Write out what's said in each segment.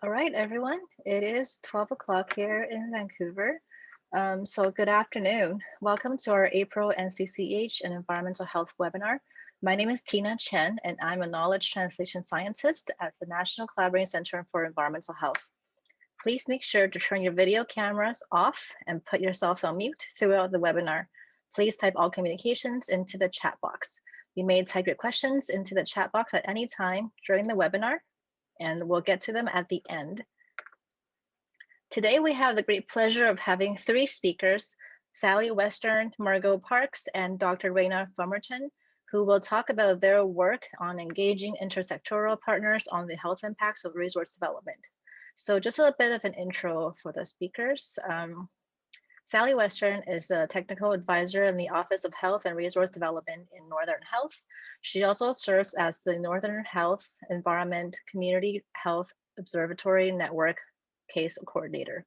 All right, everyone. It is 12 o'clock here in Vancouver. So good afternoon. Welcome to our April NCCEH and Environmental Health webinar. My name is Tina Chen, and I'm a Knowledge Translation Scientist at the National Collaborating Center for Environmental Health. Please make sure to turn your video cameras off and put yourselves on mute throughout the webinar. Please type all communications into the chat box. You may type your questions into the chat box at any time during the webinar, and we'll get to them at the end. Today, we have the great pleasure of having three speakers, Sally Western, Margot Parks, and Dr. Raina Fumerton, who will talk about their work on engaging intersectoral partners on the health impacts of resource development. So just a bit of an intro for the speakers. Sally Western is a technical advisor in the Office of Health and Resource Development in Northern Health. She also serves as the Northern Health Environment Community Health Observatory Network Case Coordinator.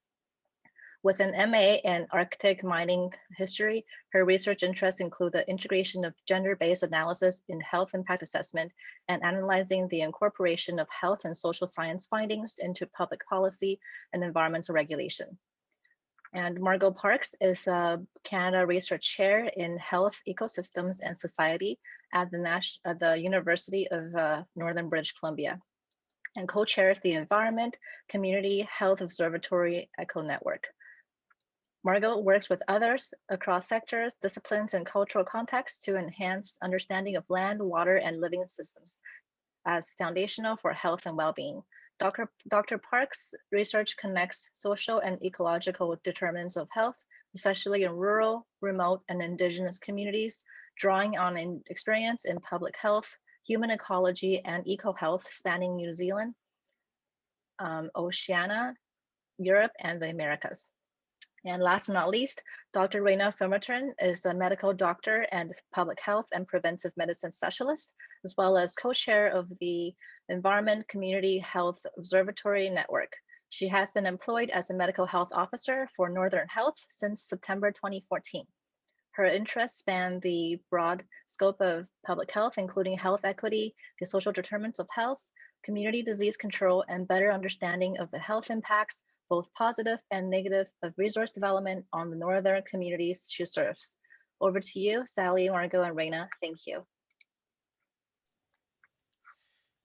With an MA in Arctic mining history, her research interests include the integration of gender-based analysis in health impact assessment and analyzing the incorporation of health and social science findings into public policy and environmental regulation. And Margot Parks is a Canada Research Chair in Health, Ecosystems and Society at the University of Northern British Columbia, and co-chairs the Environment Community Health Observatory Eco Network. Margot works with others across sectors, disciplines, and cultural contexts to enhance understanding of land, water, and living systems as foundational for health and well-being. Dr. Parks' research connects social and ecological determinants of health, especially in rural, remote, and Indigenous communities, drawing on an experience in public health, human ecology, and eco-health spanning New Zealand, Oceania, Europe, and the Americas. And last but not least, Dr. Raina Fumerton is a medical doctor and public health and preventive medicine specialist, as well as co-chair of the Environment Community Health Observatory Network. She has been employed as a medical health officer for Northern Health since September 2014. Her interests span the broad scope of public health, including health equity, the social determinants of health, community disease control, and better understanding of the health impacts, both positive and negative, of resource development on the northern communities she serves. Over to you, Sally, Margot, and Raina. Thank you.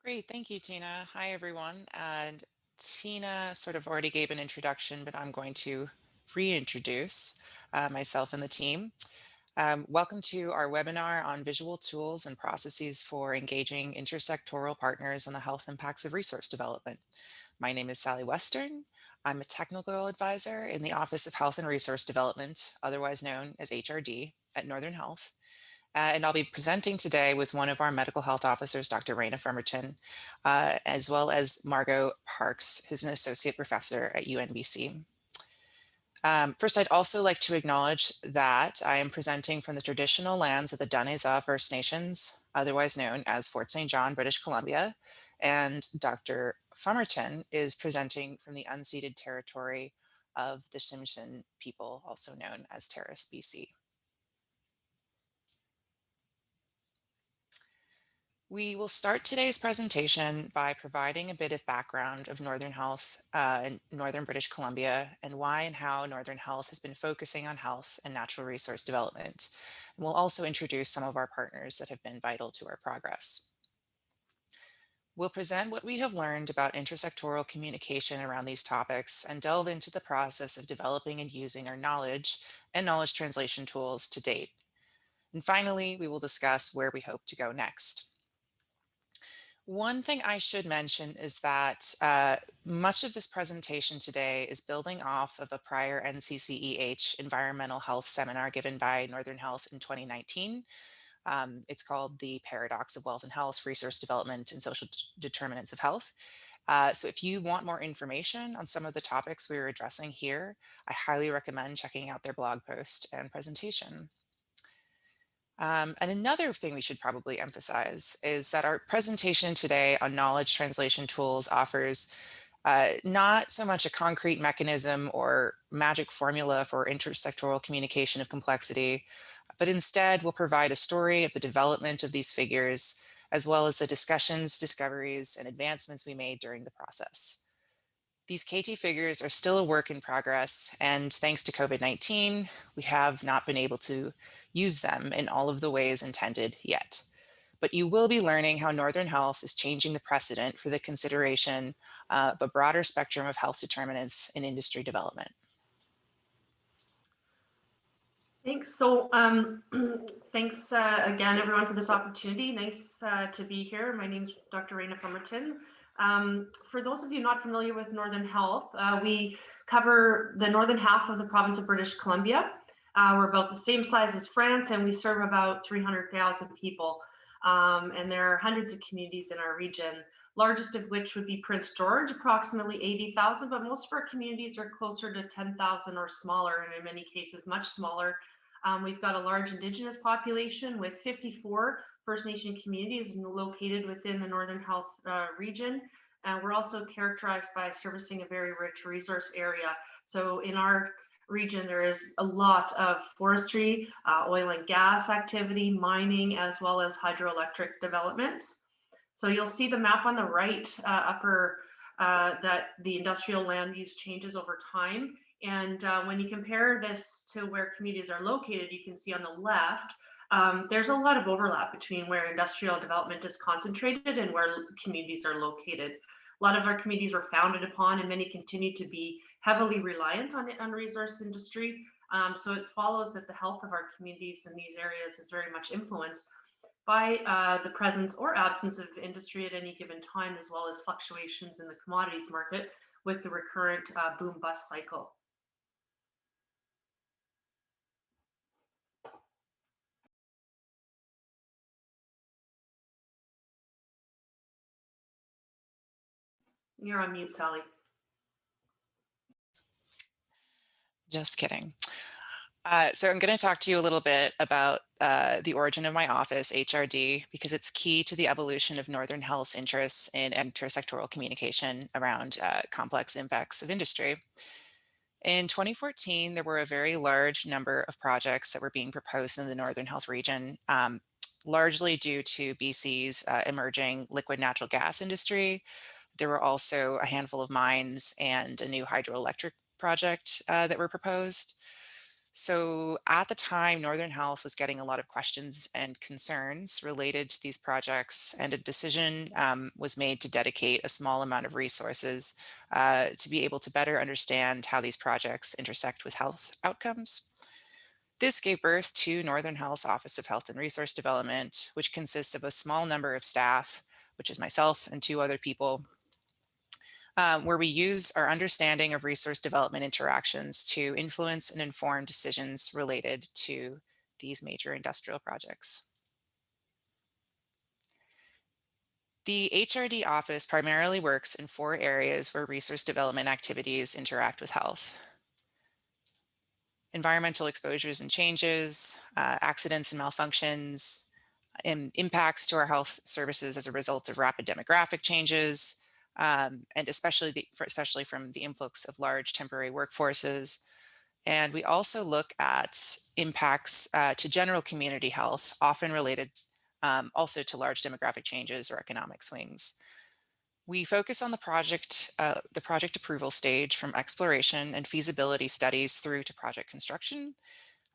Great, thank you, Tina. Hi, everyone. And Tina sort of already gave an introduction, but I'm going to reintroduce myself and the team. Welcome to our webinar on visual tools and processes for engaging intersectoral partners on the health impacts of resource development. My name is Sally Western. I'm a technical advisor in the Office of Health and Resource Development, otherwise known as HRD, at Northern Health. And I'll be presenting today with one of our medical health officers, Dr. Raina Fumerton, as well as Margot Parks, who's an associate professor at UNBC. First, I'd also like to acknowledge that I am presenting from the traditional lands of the Daneza First Nations, otherwise known as Fort St. John, British Columbia, and Dr. Fumerton is presenting from the unceded territory of the Tsimshian people, also known as Terrace, BC. We will start today's presentation by providing a bit of background of Northern Health in Northern British Columbia and why and how Northern Health has been focusing on health and natural resource development. And we'll also introduce some of our partners that have been vital to our progress. We'll present what we have learned about intersectoral communication around these topics and delve into the process of developing and using our knowledge and knowledge translation tools to date. And finally, we will discuss where we hope to go next. One thing I should mention is that much of this presentation today is building off of a prior NCCEH environmental health seminar given by Northern Health in 2019. It's called The Paradox of Wealth and Health, Resource Development and Social Determinants of Health. So if you want more information on some of the topics we are addressing here, I highly recommend checking out their blog post and presentation. And another thing we should probably emphasize is that our presentation today on knowledge translation tools offers not so much a concrete mechanism or magic formula for intersectoral communication of complexity, but instead will provide a story of the development of these figures, as well as the discussions, discoveries, and advancements we made during the process. These KT figures are still a work in progress, and thanks to COVID-19, we have not been able to use them in all of the ways intended yet. But you will be learning how Northern Health is changing the precedent for the consideration of a broader spectrum of health determinants in industry development. Thanks. So thanks again, everyone, for this opportunity. Nice to be here. My name is Dr. Raina Fumerton. For those of you not familiar with Northern Health, we cover the northern half of the province of British Columbia. We're about the same size as France, and we serve about 300,000 people. And there are hundreds of communities in our region, largest of which would be Prince George, approximately 80,000, but most of our communities are closer to 10,000 or smaller, and in many cases much smaller. We've got a large Indigenous population with 54 First Nation communities located within the Northern Health region. And we're also characterized by servicing a very rich resource area. So in our region, there is a lot of forestry, oil and gas activity, mining, as well as hydroelectric developments. So you'll see the map on the right upper that the industrial land use changes over time. And when you compare this to where communities are located, you can see on the left, there's a lot of overlap between where industrial development is concentrated and where communities are located. A lot of our communities were founded upon, and many continue to be heavily reliant on resource industry. So it follows that the health of our communities in these areas is very much influenced by the presence or absence of industry at any given time, as well as fluctuations in the commodities market with the recurrent boom-bust cycle. You're on mute, Sally. Just kidding. So I'm going to talk to you a little bit about the origin of my office, HRD, because it's key to the evolution of Northern Health's interests in intersectoral communication around complex impacts of industry. In 2014, there were a very large number of projects that were being proposed in the Northern Health region, largely due to BC's emerging liquid natural gas industry. There were also a handful of mines and a new hydroelectric project that were proposed. So at the time, Northern Health was getting a lot of questions and concerns related to these projects, and a decision was made to dedicate a small amount of resources to be able to better understand how these projects intersect with health outcomes. This gave birth to Northern Health's Office of Health and Resource Development, which consists of a small number of staff, which is myself and 2 other people, where we use our understanding of resource development interactions to influence and inform decisions related to these major industrial projects. The HRD office primarily works in 4 areas where resource development activities interact with health: environmental exposures and changes, accidents and malfunctions, impacts to our health services as a result of rapid demographic changes, and especially from the influx of large temporary workforces. And we also look at impacts to general community health, often related also to large demographic changes or economic swings. We focus on the project approval stage, from exploration and feasibility studies through to project construction,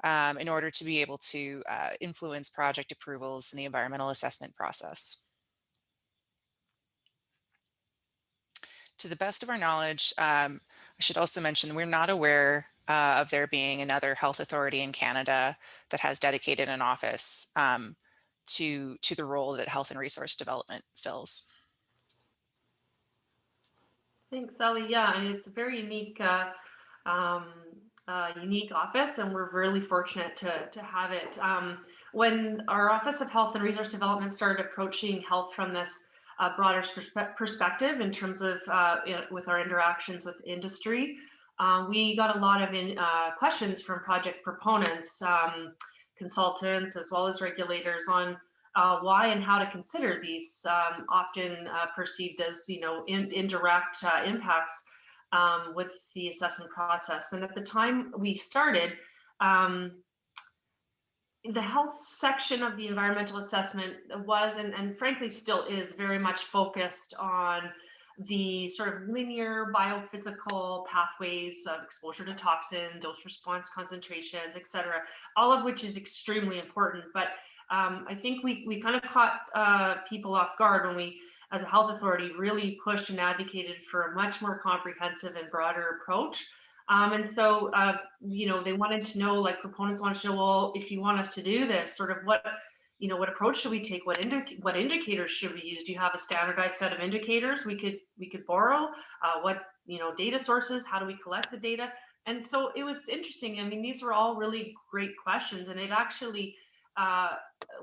in order to be able to influence project approvals in the environmental assessment process. To the best of our knowledge, I should also mention we're not aware of there being another health authority in Canada that has dedicated an office to the role that health and resource development fills. Thanks, Sally. Yeah, and it's a very unique unique office, and we're really fortunate to have it. When our Office of Health and Resource Development started approaching health from this broader perspective in terms of with our interactions with industry, we got a lot of questions from project proponents, consultants, as well as regulators on why and how to consider these often perceived as, indirect impacts with the assessment process. And at the time we started, the health section of the environmental assessment was, and frankly still is, very much focused on the sort of linear biophysical pathways of exposure to toxin, dose response concentrations, et cetera, all of which is extremely important. But I think we kind of caught people off guard when we, as a health authority, really pushed and advocated for a much more comprehensive and broader approach. And so, you know, they wanted to know, like proponents wanted to know, well, if you want us to do this, sort of what, you know, what approach should we take? What indicators should we use? Do you have a standardized set of indicators we could borrow? What, you know, data sources? How do we collect the data? And so it was interesting. I mean, these were all really great questions, and it actually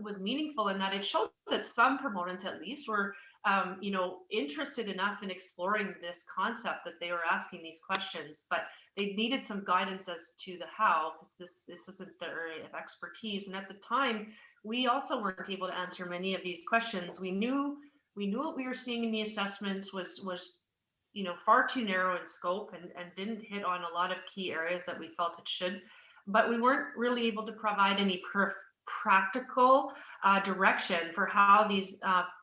was meaningful in that it showed that some proponents, at least, were you know, interested enough in exploring this concept that they were asking these questions, but they needed some guidance as to the how, because this isn't their area of expertise. And at the time, we also weren't able to answer many of these questions. We knew what we were seeing in the assessments was you know, far too narrow in scope and didn't hit on a lot of key areas that we felt it should, but we weren't really able to provide any practical direction for how these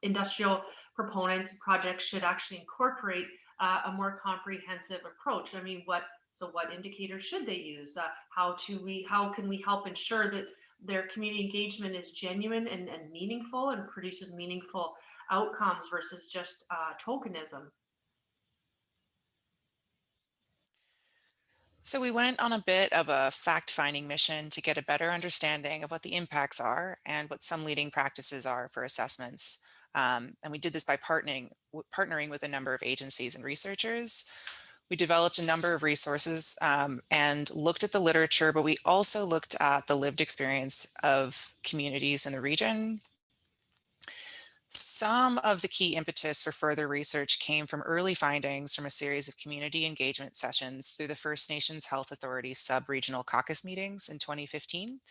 industrial proponents projects should actually incorporate a more comprehensive approach. I mean, what indicators should they use? How can we help ensure that their community engagement is genuine and meaningful and produces meaningful outcomes versus just tokenism? So we went on a bit of a fact-finding mission to get a better understanding of what the impacts are and what some leading practices are for assessments. And we did this by partnering with a number of agencies and researchers. We developed a number of resources and looked at the literature, but we also looked at the lived experience of communities in the region. Some of the key impetus for further research came from early findings from a series of community engagement sessions through the First Nations Health Authority sub-regional caucus meetings in 2015.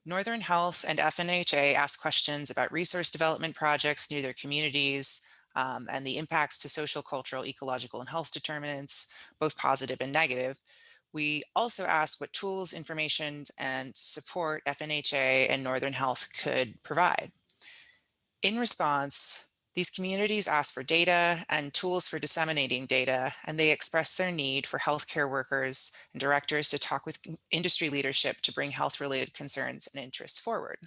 Northern Health and FNHA asked questions about resource development projects near their communities and the impacts to social, cultural, ecological, and health determinants, both positive and negative. We also asked what tools, information, and support FNHA and Northern Health could provide. In response, these communities asked for data and tools for disseminating data, and they expressed their need for healthcare workers and directors to talk with industry leadership to bring health-related concerns and interests forward.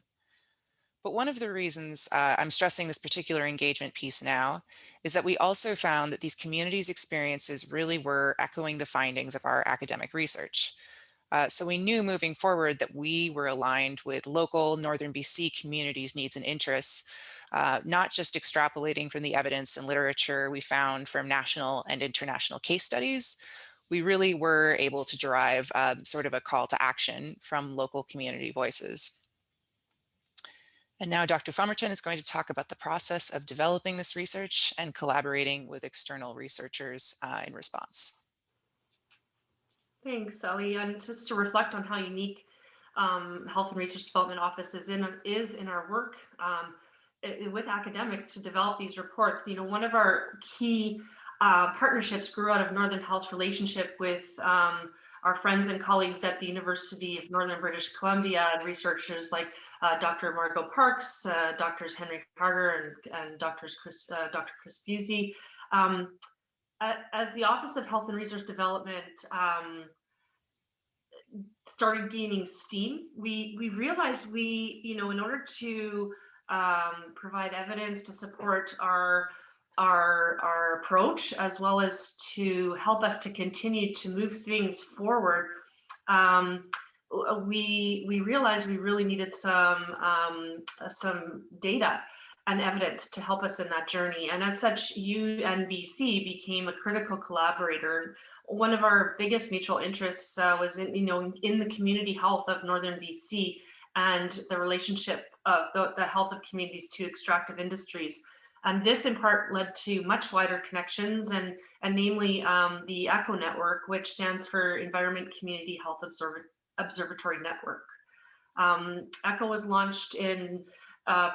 But one of the reasons I'm stressing this particular engagement piece now is that we also found that these communities' experiences really were echoing the findings of our academic research. So we knew moving forward that we were aligned with local Northern BC communities' needs and interests, not just extrapolating from the evidence and literature we found from national and international case studies. We really were able to derive sort of a call to action from local community voices. And now Dr. Fumerton is going to talk about the process of developing this research and collaborating with external researchers in response. Thanks, Ellie. And just to reflect on how unique Health and Research Development Office is in our work with academics to develop these reports. You know, one of our key partnerships grew out of Northern Health's relationship with our friends and colleagues at the University of Northern British Columbia and researchers like Dr. Margot Parks, Drs. Henry Carter and Dr. Chris Busey. As the Office of Health and Research Development started gaining steam, we realized in order to provide evidence to support our approach, as well as to help us to continue to move things forward, we realized we really needed some data and evidence to help us in that journey. And as such, UNBC became a critical collaborator. One of our biggest mutual interests was in the community health of Northern BC and the relationship of the health of communities to extractive industries. And this in part led to much wider connections and namely the ECHO network, which stands for Environment Community Health Observatory Network. ECHO was launched in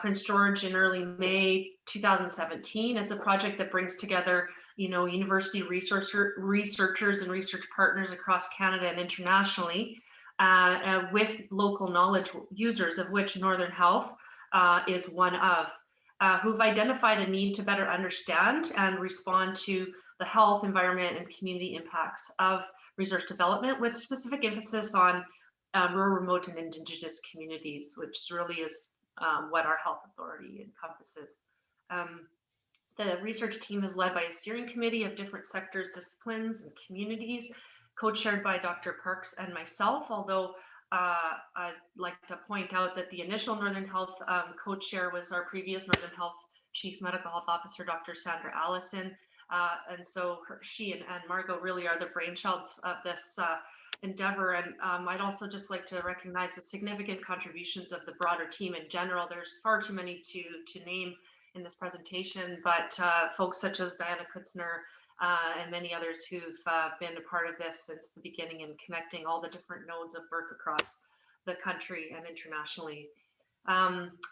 Prince George in early May 2017. It's a project that brings together university researchers and research partners across Canada and internationally with local knowledge users, of which Northern Health is one of. who've identified a need to better understand and respond to the health, environment, and community impacts of resource development, with specific emphasis on rural, remote, and Indigenous communities, which really is what our health authority encompasses. The research team is led by a steering committee of different sectors, disciplines, and communities, co-chaired by Dr. Parks and myself, although I'd like to point out that the initial Northern Health co-chair was our previous Northern Health Chief Medical Health Officer, Dr. Sandra Allison. And so she and Margot really are the brainchilds of this endeavor. And I'd also just like to recognize the significant contributions of the broader team in general. There's far too many to name in this presentation, but folks such as Diana Kutzner and many others who've been a part of this since the beginning and connecting all the different nodes of work across the country and internationally.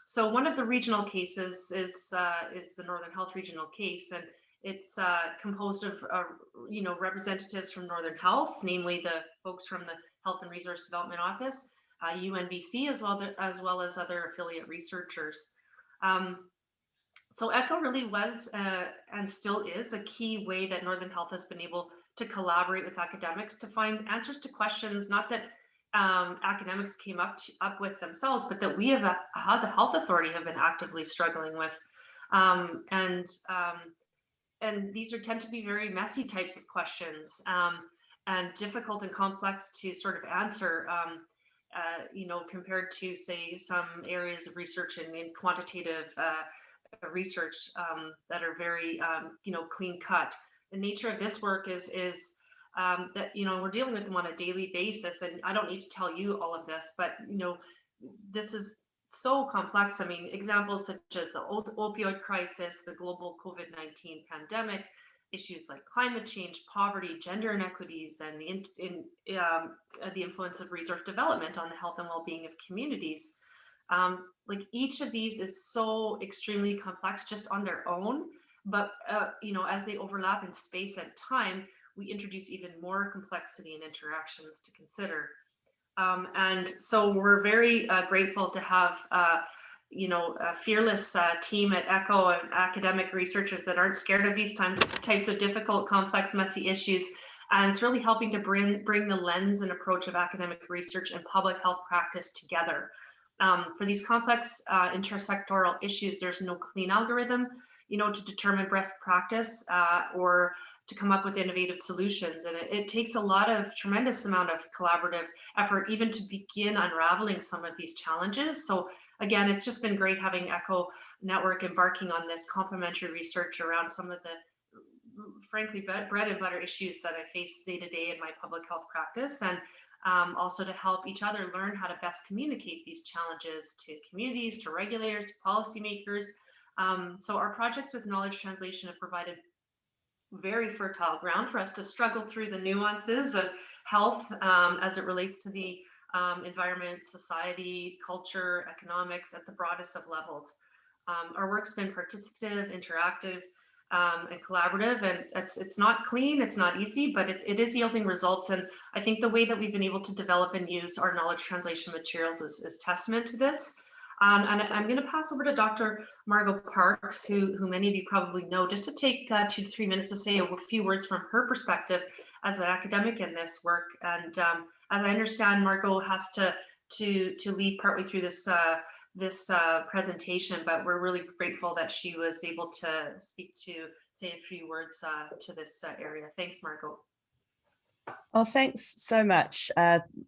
So one of the regional cases is the Northern Health Regional case, and it's composed of representatives from Northern Health, namely the folks from the Health and Resource Development Office, UNBC, as well as other affiliate researchers. So ECHO really was and still is a key way that Northern Health has been able to collaborate with academics to find answers to questions, not that academics came up with themselves, but that we as a health authority have been actively struggling with. And these tend to be very messy types of questions and difficult and complex to sort of answer, compared to, say, some areas of research in quantitative research that are very, clean cut. The nature of this work is that, we're dealing with them on a daily basis. And I don't need to tell you all of this, but, this is so complex. I mean, examples such as the opioid crisis, the global COVID-19 pandemic, issues like climate change, poverty, gender inequities, and the influence of resource development on the health and well-being of communities. Like each of these is so extremely complex just on their own, but as they overlap in space and time, we introduce even more complexity and interactions to consider. And so we're very grateful to have a fearless team at ECHO and academic researchers that aren't scared of these types of difficult, complex, messy issues. And it's really helping to bring the lens and approach of academic research and public health practice together. For these complex intersectoral issues, there's no clean algorithm, to determine best practice or to come up with innovative solutions. And it takes a tremendous amount of collaborative effort even to begin unraveling some of these challenges. So again, it's just been great having ECHO Network embarking on this complementary research around some of the, frankly, bread and butter issues that I face day to day in my public health practice, and also to help each other learn how to best communicate these challenges to communities, to regulators, to policymakers. So our projects with knowledge translation have provided very fertile ground for us to struggle through the nuances of health as it relates to the environment, society, culture, economics at the broadest of levels. Our work's been participative, interactive, and collaborative, and it's not clean, it's not easy, but it is yielding results. And I think the way that we've been able to develop and use our knowledge translation materials is testament to this. And I'm going to pass over to Dr. Margot Parks, who many of you probably know, just to take 2 to 3 minutes to say a few words from her perspective as an academic in this work. And as I understand, Margot has to leave partway through this presentation, but we're really grateful that she was able to say a few words to this area. Thanks, Margot. Well, thanks so much,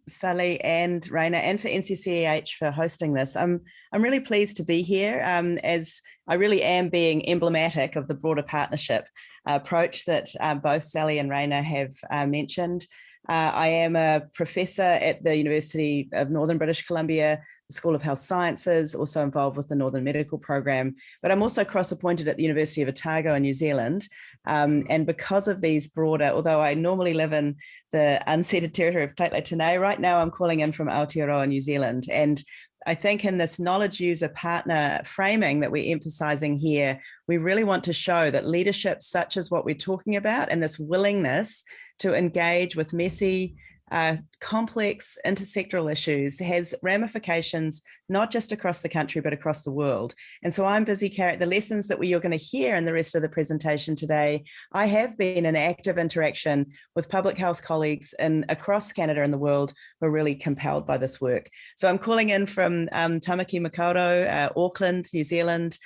Sally and Raina, and for NCCEH for hosting this. I'm really pleased to be here, as I really am being emblematic of the broader partnership approach that both Sally and Raina have mentioned. I am a professor at the University of Northern British Columbia, the School of Health Sciences, also involved with the Northern Medical Program, but I'm also cross-appointed at the University of Otago in New Zealand. And because of these broader, although I normally live in the unceded territory of Platelet Tene, right now I'm calling in from Aotearoa, New Zealand. And I think in this knowledge user partner framing that we're emphasizing here, we really want to show that leadership such as what we're talking about and this willingness to engage with messy, complex intersectoral issues has ramifications not just across the country, but across the world. And so I'm busy carrying the lessons that you're going to hear in the rest of the presentation today. I have been in active interaction with public health colleagues across Canada and the world who are really compelled by this work. So I'm calling in from Tamaki Makaurau, Auckland, New Zealand,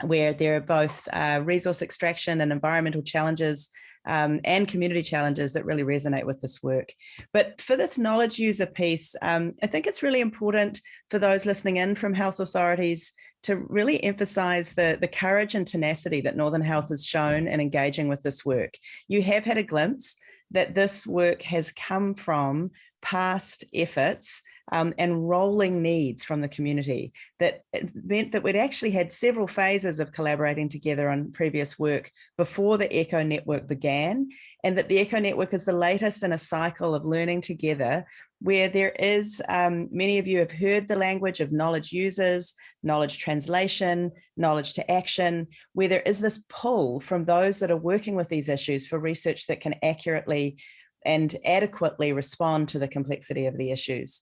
where there are both resource extraction and environmental challenges and community challenges that really resonate with this work. But for this knowledge user piece, I think it's really important for those listening in from health authorities to really emphasize the courage and tenacity that Northern Health has shown in engaging with this work. You have had a glimpse that this work has come from past efforts and rolling needs from the community. That it meant that we'd actually had several phases of collaborating together on previous work before the ECHO network began, and that the ECHO network is the latest in a cycle of learning together where there is, many of you have heard the language of knowledge users, knowledge translation, knowledge to action, where there is this pull from those that are working with these issues for research that can accurately and adequately respond to the complexity of the issues.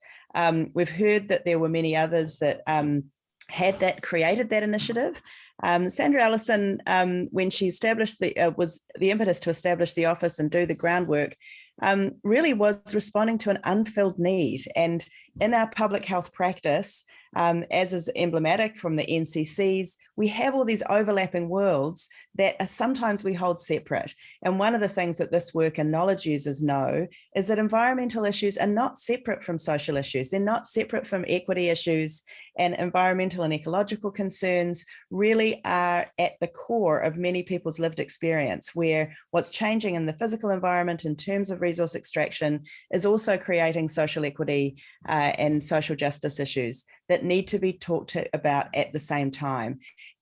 We've heard that there were many others that created that initiative. Sandra Allison, when she established was the impetus to establish the office and do the groundwork, really was responding to an unfilled need. And in our public health practice, as is emblematic from the NCCs, we have all these overlapping worlds that sometimes we hold separate. And one of the things that this work and knowledge users know is that environmental issues are not separate from social issues. They're not separate from equity issues, and environmental and ecological concerns really are at the core of many people's lived experience, where what's changing in the physical environment in terms of resource extraction is also creating social equity and social justice issues that need to be talked about at the same time.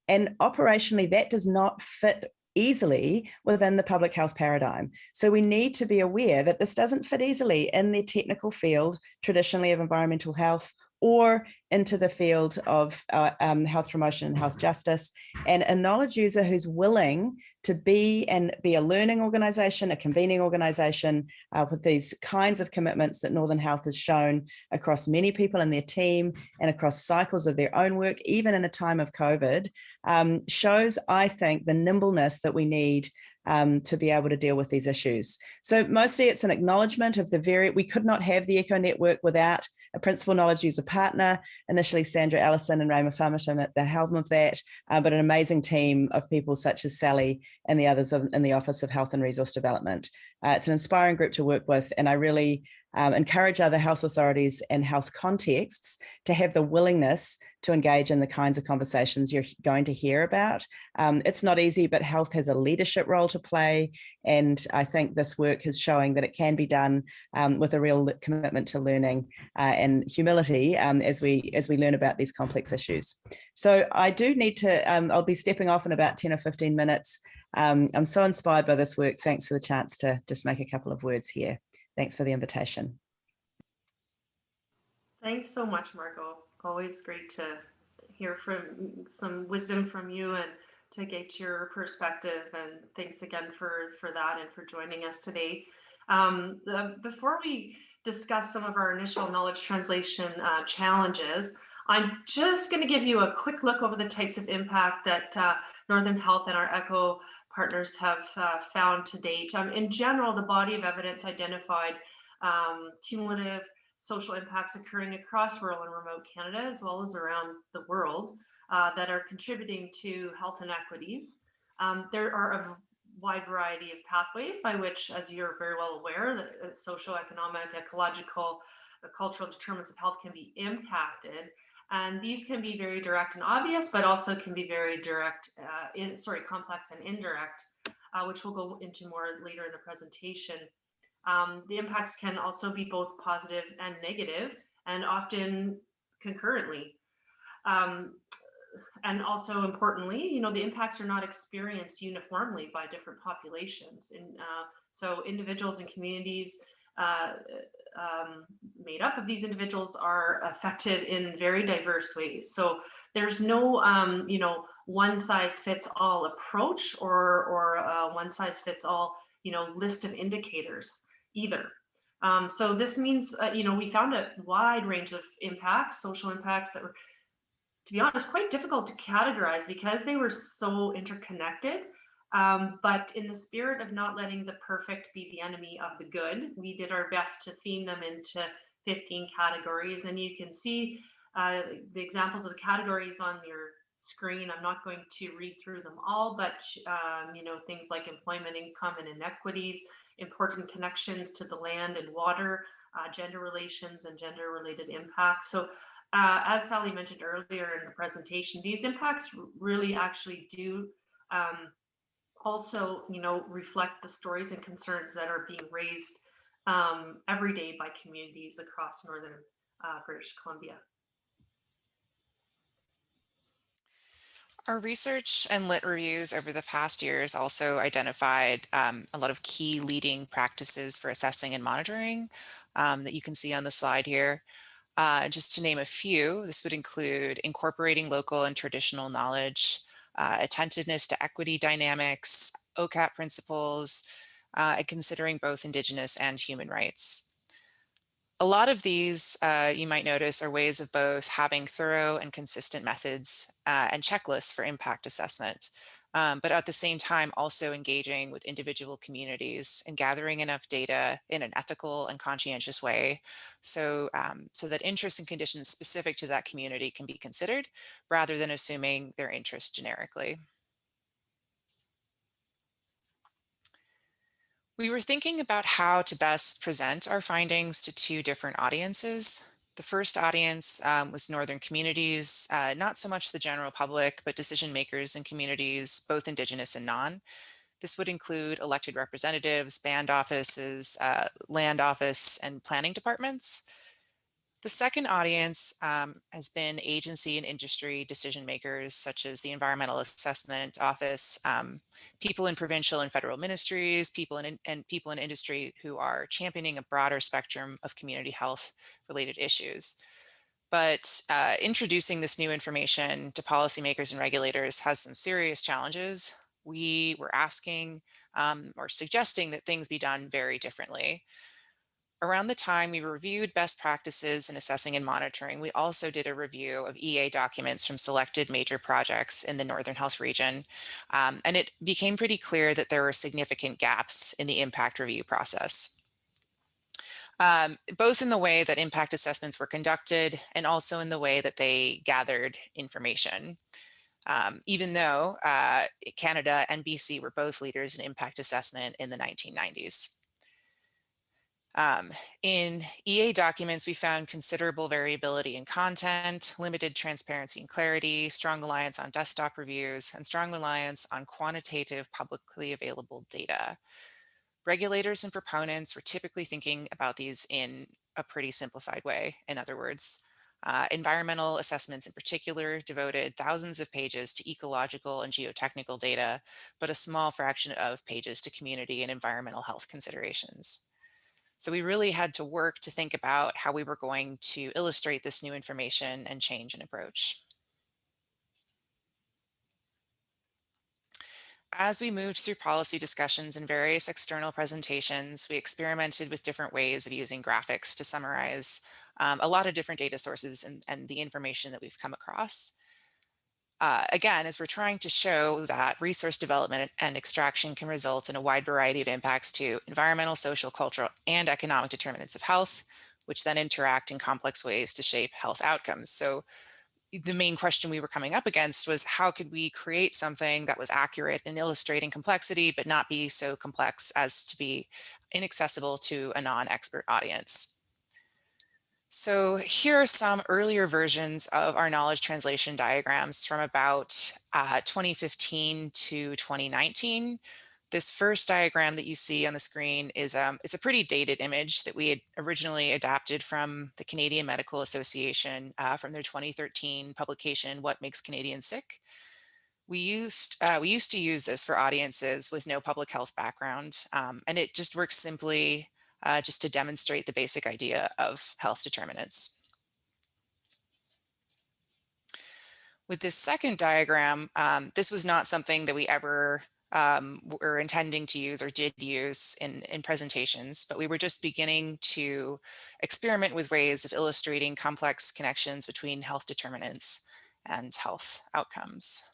And operationally, that does not fit easily within the public health paradigm. So we need to be aware that this doesn't fit easily in the technical field, traditionally of environmental health, or into the field of health promotion and health justice. And a knowledge user who's willing to be a learning organization, a convening organization with these kinds of commitments that Northern Health has shown across many people in their team and across cycles of their own work, even in a time of COVID, shows, I think, the nimbleness that we need to be able to deal with these issues. So mostly it's an acknowledgement of we could not have the ECHO network without a principal knowledge user partner, initially Sandra Allison and Raima Farmerton at the helm of that, but an amazing team of people such as Sally and the others in the Office of Health and Resource Development. It's an inspiring group to work with, and I really encourage other health authorities and health contexts to have the willingness to engage in the kinds of conversations you're going to hear about. It's not easy, but health has a leadership role to play. And I think this work is showing that it can be done with a real commitment to learning and humility as we learn about these complex issues. So I do need to, I'll be stepping off in about 10 or 15 minutes. I'm so inspired by this work. Thanks for the chance to just make a couple of words here. Thanks for the invitation. Thanks so much, Margot. Always great to hear from some wisdom from you and to get your perspective. And thanks again for that and for joining us today. Before we discuss some of our initial knowledge translation challenges, I'm just going to give you a quick look over the types of impact that Northern Health and our ECHO partners have found to date. In general, the body of evidence identified cumulative social impacts occurring across rural and remote Canada, as well as around the world, that are contributing to health inequities. There are a wide variety of pathways by which, as you're very well aware, that socioeconomic, ecological, cultural determinants of health can be impacted. And these can be very direct and obvious, but also can be very complex and indirect, which we'll go into more later in the presentation. The impacts can also be both positive and negative, and often concurrently. And also importantly, the impacts are not experienced uniformly by different populations. So individuals and communities made up of these individuals are affected in very diverse ways. So there's no, one size fits all approach or one size fits all, list of indicators either. So this means, we found a wide range of impacts, social impacts that were, to be honest, quite difficult to categorize because they were so interconnected. But in the spirit of not letting the perfect be the enemy of the good, we did our best to theme them into 15 categories. And you can see the examples of the categories on your screen. I'm not going to read through them all, but things like employment, income, and inequities, important connections to the land and water, gender relations, and gender-related impacts. So as Sally mentioned earlier in the presentation, these impacts really actually do also, reflect the stories and concerns that are being raised every day by communities across northern British Columbia. Our research and lit reviews over the past years also identified a lot of key leading practices for assessing and monitoring that you can see on the slide here. Just to name a few, this would include incorporating local and traditional knowledge, attentiveness to equity dynamics, OCAP principles, and considering both Indigenous and human rights. A lot of these, you might notice, are ways of both having thorough and consistent methods and checklists for impact assessment, but at the same time also engaging with individual communities and gathering enough data in an ethical and conscientious way so that interests and conditions specific to that community can be considered rather than assuming their interests generically. We were thinking about how to best present our findings to two different audiences. The first audience was Northern communities, not so much the general public, but decision makers in communities, both Indigenous and non. This would include elected representatives, band offices, land office, and planning departments. The second audience has been agency and industry decision makers, such as the Environmental Assessment Office, people in provincial and federal ministries, people in industry who are championing a broader spectrum of community health related issues. But introducing this new information to policymakers and regulators has some serious challenges. We were asking or suggesting that things be done very differently. Around the time we reviewed best practices in assessing and monitoring, we also did a review of EA documents from selected major projects in the Northern Health region. And it became pretty clear that there were significant gaps in the impact review process, both in the way that impact assessments were conducted and also in the way that they gathered information. Even though Canada and BC were both leaders in impact assessment in the 1990s. In EA documents, we found considerable variability in content, limited transparency and clarity, strong reliance on desktop reviews, and strong reliance on quantitative publicly available data. Regulators and proponents were typically thinking about these in a pretty simplified way. In other words, environmental assessments in particular devoted thousands of pages to ecological and geotechnical data, but a small fraction of pages to community and environmental health considerations. So we really had to work to think about how we were going to illustrate this new information and change an approach. As we moved through policy discussions and various external presentations, we experimented with different ways of using graphics to summarize a lot of different data sources and the information that we've come across. Again, as we're trying to show that resource development and extraction can result in a wide variety of impacts to environmental, social, cultural, and economic determinants of health, which then interact in complex ways to shape health outcomes. So the main question we were coming up against was how could we create something that was accurate in illustrating complexity, but not be so complex as to be inaccessible to a non-expert audience. So here are some earlier versions of our knowledge translation diagrams from about 2015 to 2019. This first diagram that you see on the screen is it's a pretty dated image that we had originally adapted from the Canadian Medical Association from their 2013 publication, What Makes Canadians Sick. We used to use this for audiences with no public health background, and it just works simply just to demonstrate the basic idea of health determinants. With this second diagram, this was not something that we ever were intending to use or did use in presentations, but we were just beginning to experiment with ways of illustrating complex connections between health determinants and health outcomes.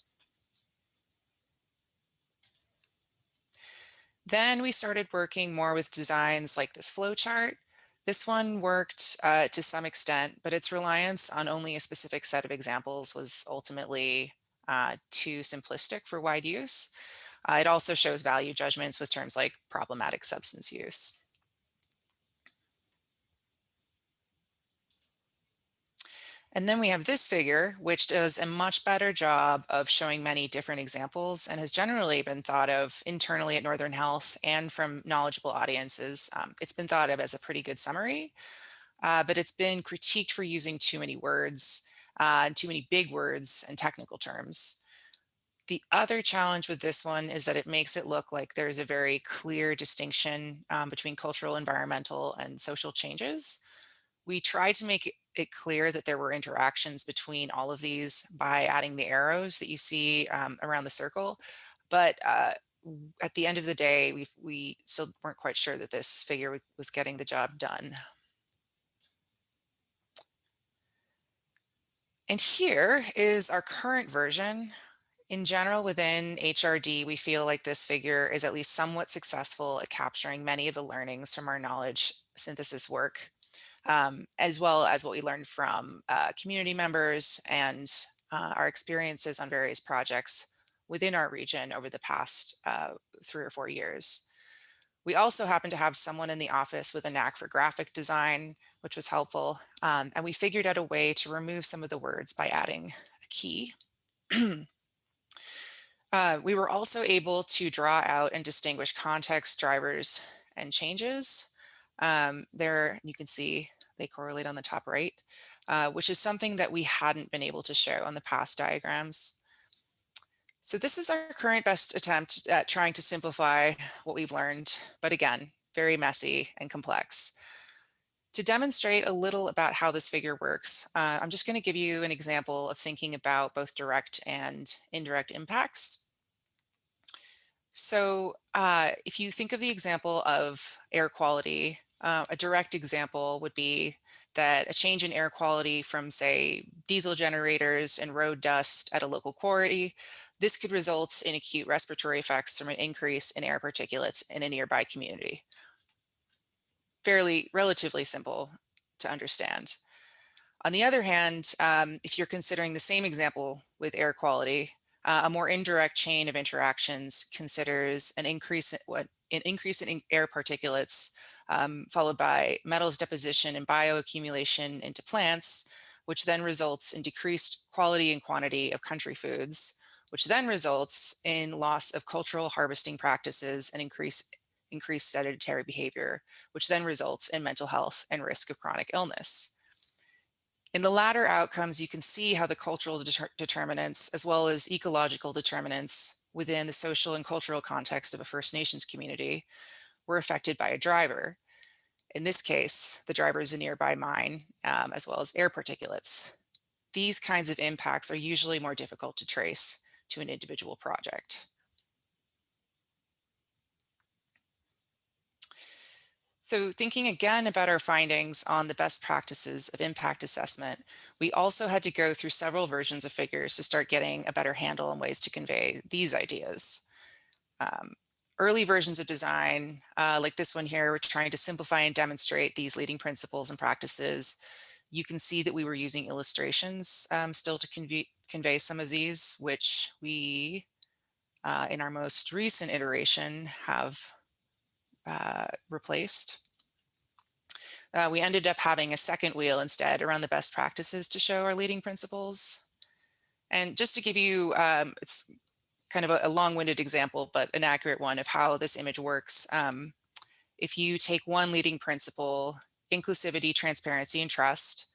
Then we started working more with designs like this flowchart. This one worked to some extent, but its reliance on only a specific set of examples was ultimately too simplistic for wide use. It also shows value judgments with terms like problematic substance use. And then we have this figure, which does a much better job of showing many different examples and has generally been thought of internally at Northern Health and from knowledgeable audiences. It's been thought of as a pretty good summary, but it's been critiqued for using too many words, too many big words and technical terms. The other challenge with this one is that it makes it look like there's a very clear distinction between cultural, environmental, and social changes. We tried to make it clear that there were interactions between all of these by adding the arrows that you see around the circle. But at the end of the day, we still weren't quite sure that this figure was getting the job done. And here is our current version. In general, within HRD, we feel like this figure is at least somewhat successful at capturing many of the learnings from our knowledge synthesis work, as well as what we learned from community members and our experiences on various projects within our region over the past 3 or 4 years. We also happen to have someone in the office with a knack for graphic design, which was helpful. And we figured out a way to remove some of the words by adding a key. We were also able to draw out and distinguish context, drivers, and changes. There you can see they correlate on the top right, which is something that we hadn't been able to show on the past diagrams. So this is our current best attempt at trying to simplify what we've learned, but again, very messy and complex. To demonstrate a little about how this figure works, I'm just going to give you an example of thinking about both direct and indirect impacts. So if you think of the example of air quality, a direct example would be that a change in air quality from, say, diesel generators and road dust at a local quarry, this could result in acute respiratory effects from an increase in air particulates in a nearby community. Relatively simple to understand. On the other hand, if you're considering the same example with air quality, a more indirect chain of interactions considers an increase in air particulates, followed by metals deposition and bioaccumulation into plants, which then results in decreased quality and quantity of country foods, which then results in loss of cultural harvesting practices and increased sedentary behavior, which then results in mental health and risk of chronic illness. In the latter outcomes, you can see how the cultural determinants, as well as ecological determinants within the social and cultural context of a First Nations community, were affected by a driver. In this case, the driver is a nearby mine, as well as air particulates. These kinds of impacts are usually more difficult to trace to an individual project. So thinking again about our findings on the best practices of impact assessment, we also had to go through several versions of figures to start getting a better handle on ways to convey these ideas. Early versions of design, like this one here, we're trying to simplify and demonstrate these leading principles and practices. You can see that we were using illustrations still to convey some of these, which we, in our most recent iteration, have replaced. We ended up having a second wheel instead around the best practices to show our leading principles. And just to give you, it's kind of a long-winded example, but an accurate one of how this image works. If you take one leading principle, inclusivity, transparency, and trust,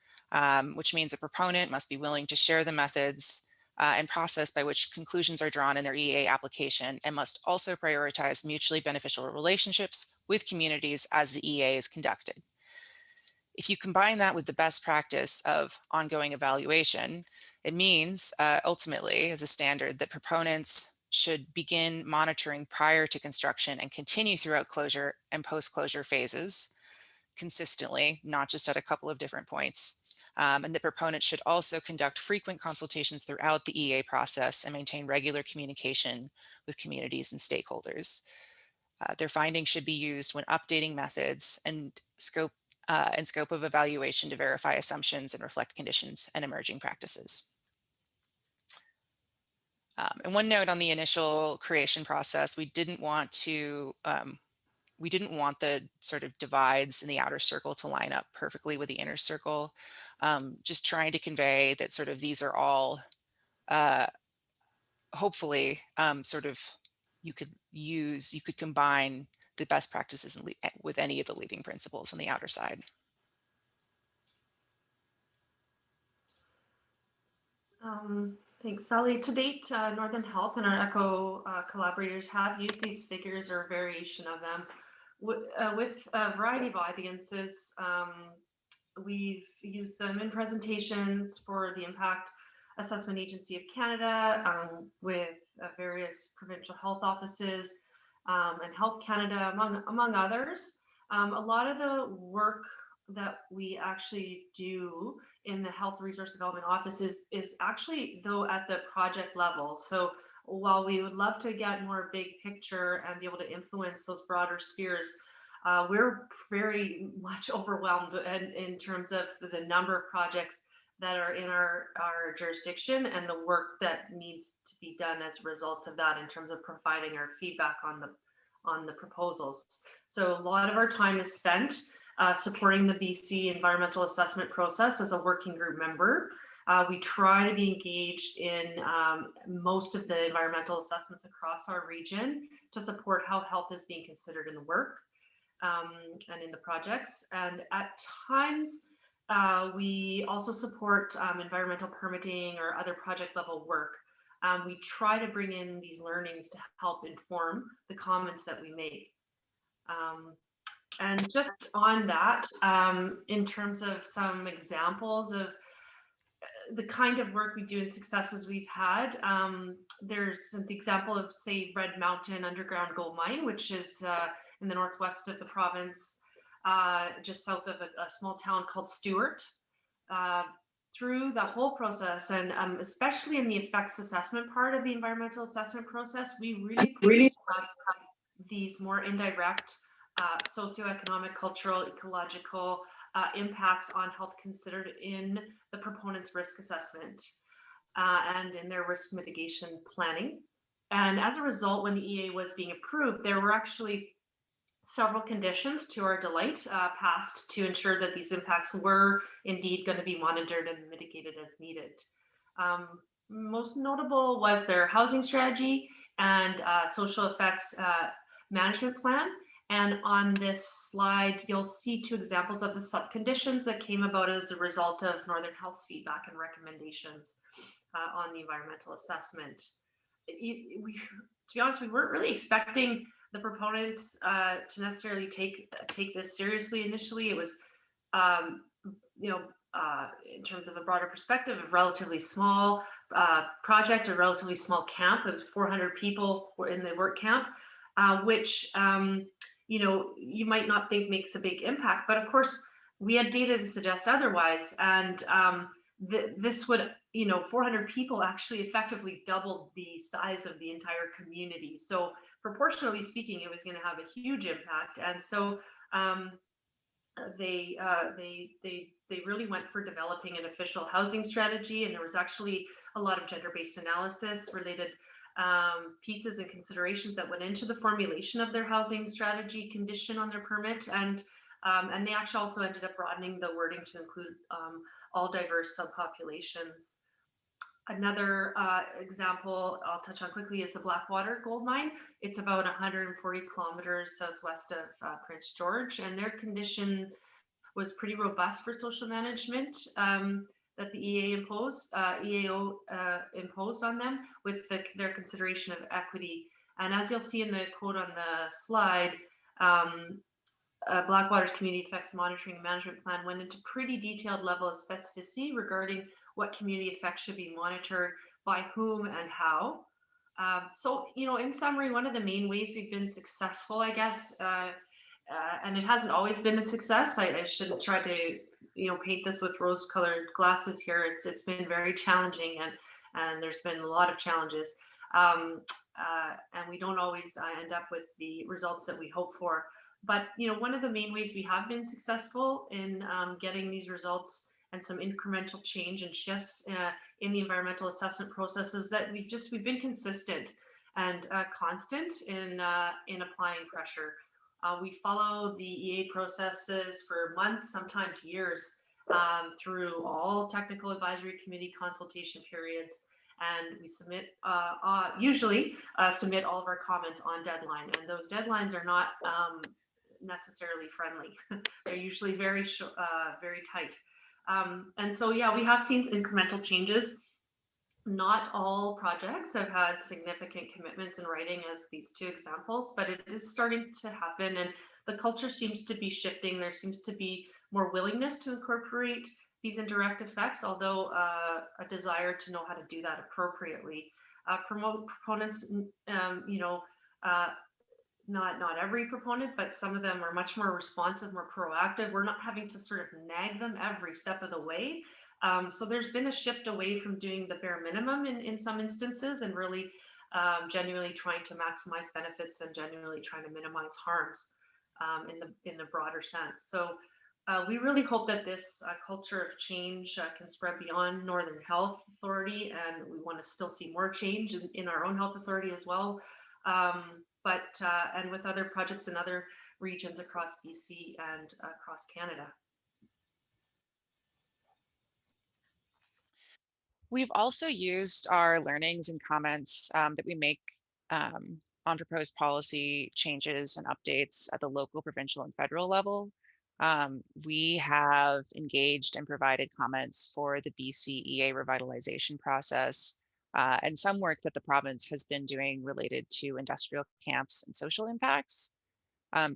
which means a proponent must be willing to share the methods and process by which conclusions are drawn in their EA application, and must also prioritize mutually beneficial relationships with communities as the EA is conducted. If you combine that with the best practice of ongoing evaluation, it means ultimately as a standard that proponents should begin monitoring prior to construction and continue throughout closure and post-closure phases consistently, not just at a couple of different points. And the proponent should also conduct frequent consultations throughout the EA process and maintain regular communication with communities and stakeholders. Their findings should be used when updating methods and scope of evaluation to verify assumptions and reflect conditions and emerging practices. And one note on the initial creation process, we didn't want the sort of divides in the outer circle to line up perfectly with the inner circle. Just trying to convey that sort of these are all hopefully sort of you could combine the best practices with any of the leading principles on the outer side. Thanks, Sally. To date, Northern Health and our ECHO collaborators have used these figures or a variation of them with a variety of audiences. We've used them in presentations for the Impact Assessment Agency of Canada, with various provincial health offices and Health Canada, among others. A lot of the work that we actually do in the Health Resource Development Office is actually, though, at the project level. So while we would love to get more big picture and be able to influence those broader spheres, we're very much overwhelmed in terms of the number of projects that are in our jurisdiction and the work that needs to be done as a result of that in terms of providing our feedback on the proposals. So a lot of our time is spent supporting the BC environmental assessment process as a working group member. We try to be engaged in most of the environmental assessments across our region to support how health is being considered in the work and in the projects. And at times, we also support environmental permitting or other project level work. We try to bring in these learnings to help inform the comments that we make. And just on that, in terms of some examples of the kind of work we do and successes we've had, there's the example of, say, Red Mountain Underground Gold Mine, which is in the northwest of the province, just south of a small town called Stewart. Through the whole process, and especially in the effects assessment part of the environmental assessment process, we really these more indirect socioeconomic, cultural, ecological impacts on health considered in the proponent's risk assessment and in their risk mitigation planning. And as a result, when the EA was being approved, there were actually several conditions, to our delight, passed to ensure that these impacts were indeed going to be monitored and mitigated as needed. Most notable was their housing strategy and social effects management plan. And on this slide, you'll see two examples of the subconditions that came about as a result of Northern Health's feedback and recommendations on the environmental assessment. To be honest, we weren't really expecting the proponents to necessarily take this seriously initially. It was, in terms of a broader perspective, a relatively small project, a relatively small camp of 400 people were in the work camp, which you might not think makes a big impact, but of course we had data to suggest otherwise, and this would, 400 people actually effectively doubled the size of the entire community. So proportionally speaking, it was going to have a huge impact, and so they really went for developing an official housing strategy, and there was actually a lot of gender-based analysis related pieces and considerations that went into the formulation of their housing strategy condition on their permit, and they actually also ended up broadening the wording to include all diverse subpopulations. Another example I'll touch on quickly is the Blackwater Gold Mine. It's about 140 kilometers southwest of Prince George, and their condition was pretty robust for social management that the EAO imposed on them with their consideration of equity. And as you'll see in the quote on the slide, Blackwater's Community Effects Monitoring and Management Plan went into pretty detailed level of specificity regarding what community effects should be monitored, by whom and how. So, in summary, one of the main ways we've been successful, I guess, and it hasn't always been a success. I shouldn't try to, paint this with rose-colored glasses here. It's been very challenging, and there's been a lot of challenges, and we don't always end up with the results that we hope for. But one of the main ways we have been successful in getting these results and some incremental change and shifts in the environmental assessment processes that we've been consistent and constant in applying pressure. We follow the EA processes for months, sometimes years, through all technical advisory committee consultation periods, and we usually submit all of our comments on deadline, and those deadlines are not necessarily friendly. They're usually very tight. And so, yeah, we have seen incremental changes. Not all projects have had significant commitments in writing as these two examples, but it is starting to happen, and the culture seems to be shifting. There seems to be more willingness to incorporate these indirect effects, although a desire to know how to do that appropriately. Proponents, not every proponent, but some of them are much more responsive, more proactive. We're not having to sort of nag them every step of the way. So there's been a shift away from doing the bare minimum in some instances, and really genuinely trying to maximize benefits and genuinely trying to minimize harms in the broader sense. So we really hope that this culture of change can spread beyond Northern Health Authority, and we want to still see more change in our own health authority as well. And with other projects in other regions across BC and across Canada. We've also used our learnings and comments that we make on proposed policy changes and updates at the local, provincial, and federal level. We have engaged and provided comments for the BCEA revitalization process and some work that the province has been doing related to industrial camps and social impacts.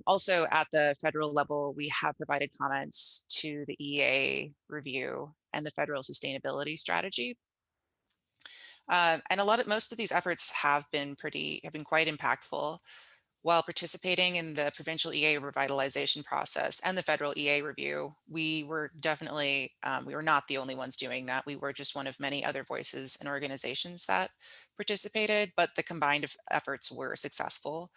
Also at the federal level, we have provided comments to the EA review and the federal sustainability strategy. And most of these efforts have been quite impactful. While participating in the provincial EA revitalization process and the federal EA review, we were definitely, we were not the only ones doing that. We were just one of many other voices and organizations that participated, but the combined efforts were successful.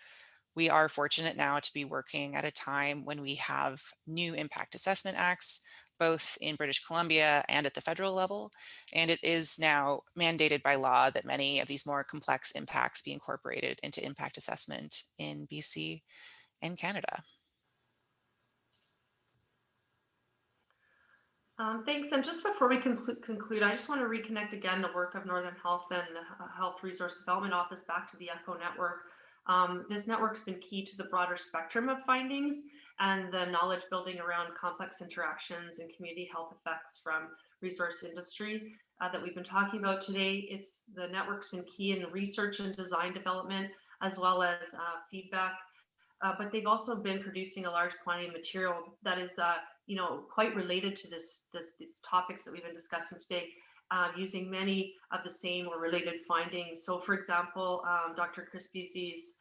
We are fortunate now to be working at a time when we have new impact assessment acts, both in British Columbia and at the federal level. And it is now mandated by law that many of these more complex impacts be incorporated into impact assessment in BC and Canada. Thanks. And just before we conclude, I just want to reconnect again the work of Northern Health and the Health Resource Development Office back to the ECHO network. This network's been key to the broader spectrum of findings and the knowledge building around complex interactions and community health effects from resource industry that we've been talking about today. The network's been key in research and design development, as well as feedback, but they've also been producing a large quantity of material that is quite related to these topics that we've been discussing today, using many of the same or related findings. So for example, Dr. Chris Beasley's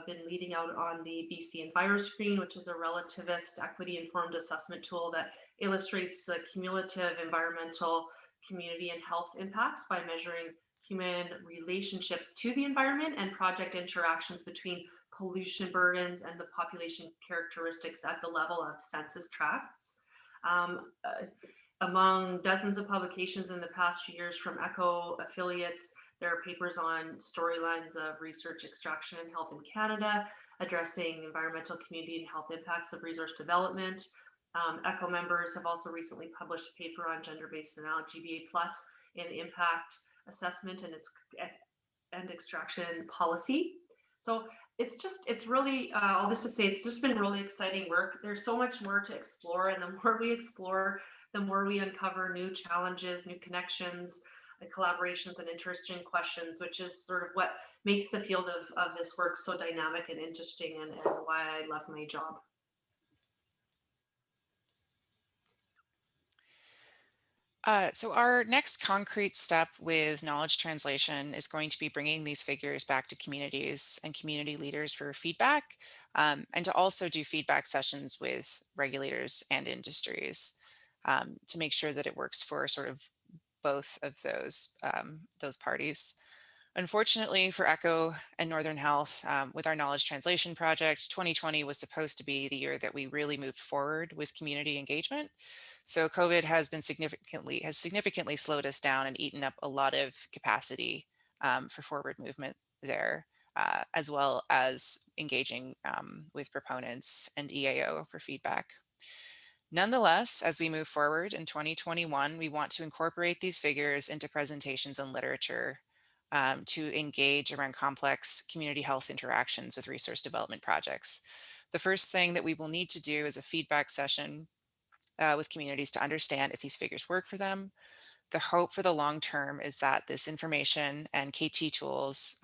been leading out on the BC EnviroScreen, which is a relativist equity-informed assessment tool that illustrates the cumulative environmental, community, and health impacts by measuring human relationships to the environment and project interactions between pollution burdens and the population characteristics at the level of census tracts. Among dozens of publications in the past few years from ECHO affiliates, there are papers on storylines of research extraction and health in Canada, addressing environmental, community, and health impacts of resource development. ECHO members have also recently published a paper on gender-based and GBA+ in impact assessment and extraction policy. So it's really, all this to say, it's just been really exciting work. There's so much more to explore, and the more we explore, the more we uncover new challenges, new connections, collaborations, and interesting questions, which is sort of what makes the field of this work so dynamic and interesting, and why I love my job. So our next concrete step with knowledge translation is going to be bringing these figures back to communities and community leaders for feedback, and to also do feedback sessions with regulators and industries to make sure that it works for sort of both of those parties. Unfortunately for ECHO and Northern Health, with our knowledge translation project, 2020 was supposed to be the year that we really moved forward with community engagement. So COVID has significantly slowed us down and eaten up a lot of capacity for forward movement there, as well as engaging with proponents and EAO for feedback. Nonetheless, as we move forward in 2021, we want to incorporate these figures into presentations and literature to engage around complex community health interactions with resource development projects. The first thing that we will need to do is a feedback session with communities to understand if these figures work for them. The hope for the long term is that this information and KT tools,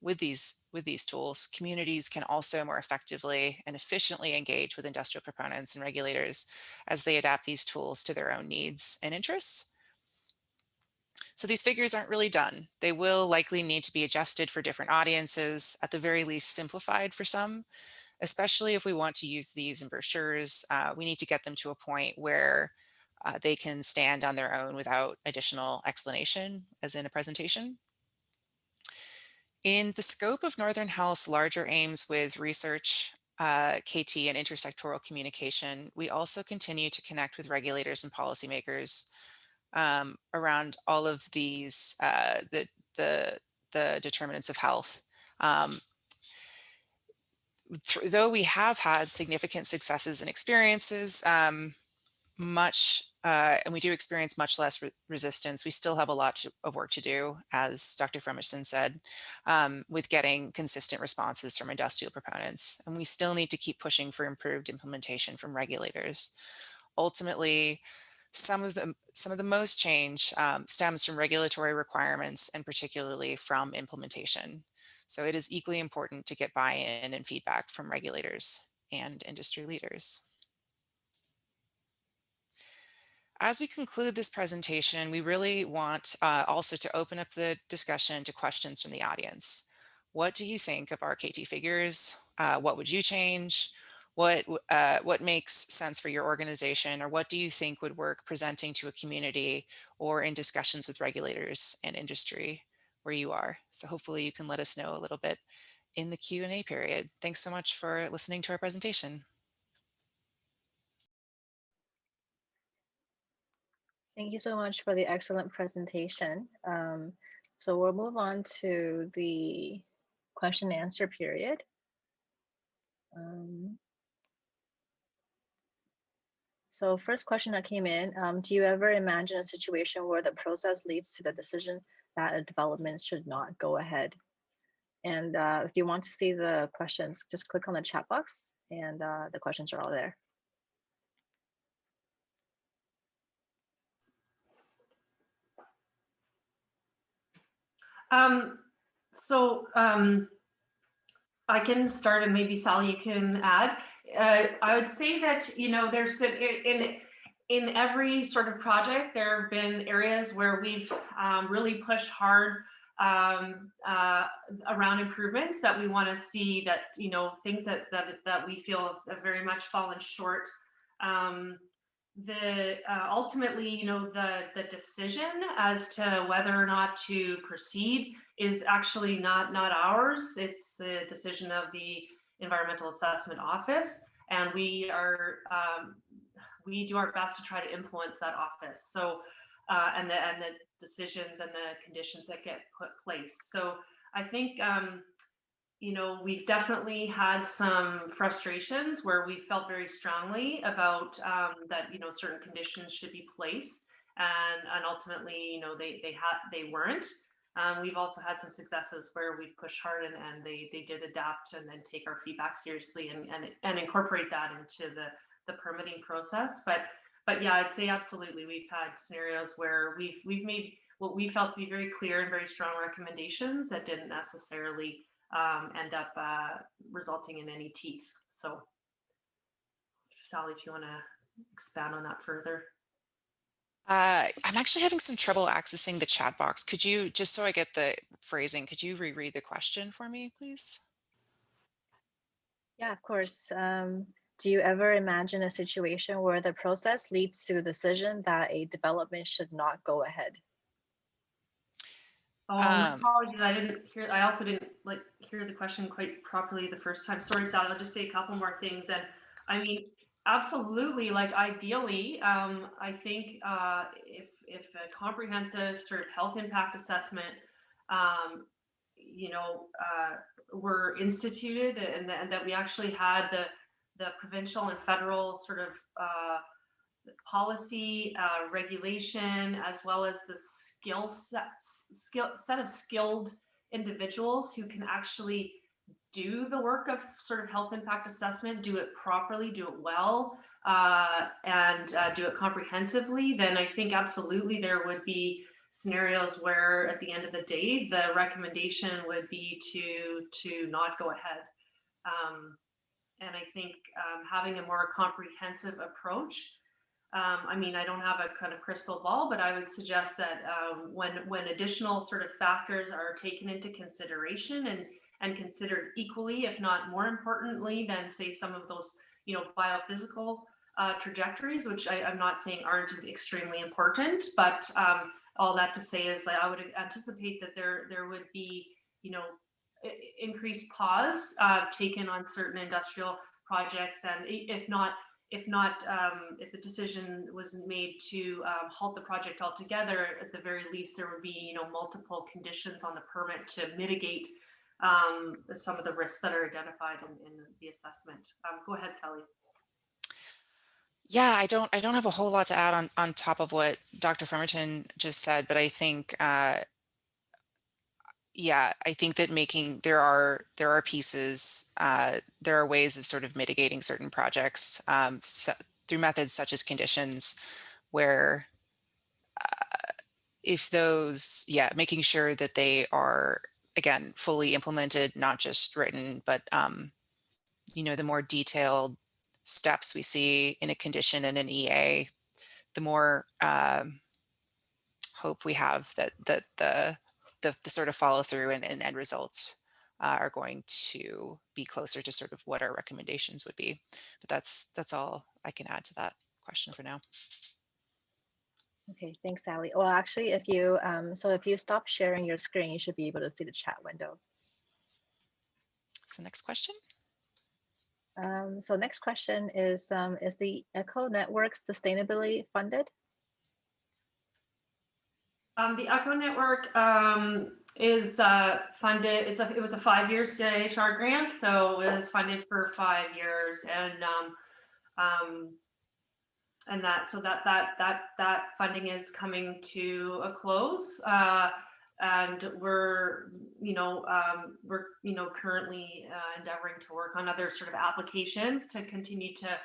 with these tools, communities can also more effectively and efficiently engage with industrial proponents and regulators as they adapt these tools to their own needs and interests. So these figures aren't really done. They will likely need to be adjusted for different audiences, at the very least simplified for some, especially if we want to use these in brochures. We need to get them to a point where they can stand on their own without additional explanation, as in a presentation. In the scope of Northern Health's larger aims with research, KT, and intersectoral communication, we also continue to connect with regulators and policymakers around all of these, the determinants of health. Though we have had significant successes and experiences, and we do experience much less resistance, we still have a lot of work to do, as Dr. Fremerson said, with getting consistent responses from industrial proponents. And we still need to keep pushing for improved implementation from regulators. Ultimately, some of the most change stems from regulatory requirements and particularly from implementation. So it is equally important to get buy-in and feedback from regulators and industry leaders. As we conclude this presentation, we really want also to open up the discussion to questions from the audience. What do you think of our KT figures? What would you change? What makes sense for your organization, or what do you think would work presenting to a community or in discussions with regulators and industry where you are? So hopefully you can let us know a little bit in the Q&A period. Thanks so much for listening to our presentation. Thank you so much for the excellent presentation. So we'll move on to the question and answer period. So first question that came in, do you ever imagine a situation where the process leads to the decision that a development should not go ahead? And if you want to see the questions, just click on the chat box and the questions are all there. I can start and maybe Sally, you can add. I would say that, you know, there's in every sort of project, there have been areas where we've really pushed hard around improvements that we want to see, that, you know, things that we feel have very much fallen short. Ultimately, you know, the decision as to whether or not to proceed is actually not ours. It's the decision of the Environmental Assessment Office, and we do our best to try to influence that office. So, and the decisions and the conditions that get put place. So I think, you know, we've definitely had some frustrations where we felt very strongly about that, you know, certain conditions should be placed, and ultimately, you know, they weren't. We've also had some successes where we've pushed hard and they did adapt and then take our feedback seriously and incorporate that into the permitting process. But yeah, I'd say absolutely, we've had scenarios where we've made what we felt to be very clear and very strong recommendations that didn't necessarily end up resulting in any teeth. So Sally, if you want to expand on that further. I'm actually having some trouble accessing the chat box. Could you, just so I get the phrasing, could you reread the question for me, please? Yeah, of course. Do you ever imagine a situation where the process leads to the decision that a development should not go ahead? Oh, my apologies. I didn't hear. I also didn't hear the question quite properly the first time. Sorry, Sally. I'll just say a couple more things. And I mean, absolutely. Like ideally, I think if a comprehensive sort of health impact assessment, were instituted, and that we actually had the provincial and federal sort of policy, regulation, as well as the skill set of skilled individuals who can actually do the work of sort of health impact assessment, do it properly, do it well, and do it comprehensively, then I think absolutely there would be scenarios where at the end of the day, the recommendation would be to not go ahead. And I think having a more comprehensive approach, I mean, I don't have a kind of crystal ball, but I would suggest that when additional sort of factors are taken into consideration and considered equally, if not more importantly, than say some of those, biophysical trajectories, which I'm not saying aren't extremely important, but all that to say is that I would anticipate that there would be, increased pause taken on certain industrial projects, and if the decision was made to halt the project altogether, at the very least there would be multiple conditions on the permit to mitigate some of the risks that are identified in the assessment. Go ahead, Sally. Yeah, I don't have a whole lot to add on top of what Dr. Fumerton just said, but I think yeah, I think that there are pieces, there are ways of sort of mitigating certain projects through methods such as conditions, where if those, making sure that they are, again, fully implemented, not just written, but the more detailed steps we see in a condition in an EA, the more hope we have that the sort of follow through and end results are going to be closer to sort of what our recommendations would be. But that's all I can add to that question for now. Okay, thanks, Sally. Well, actually, if you stop sharing your screen, you should be able to see the chat window. So next question. So next question is the ECHO network sustainability funded? The ECHO network is funded. It was a 5-year CIHR grant, so it was funded for 5 years, and that funding is coming to a close, and we're currently endeavoring to work on other sort of applications to continue to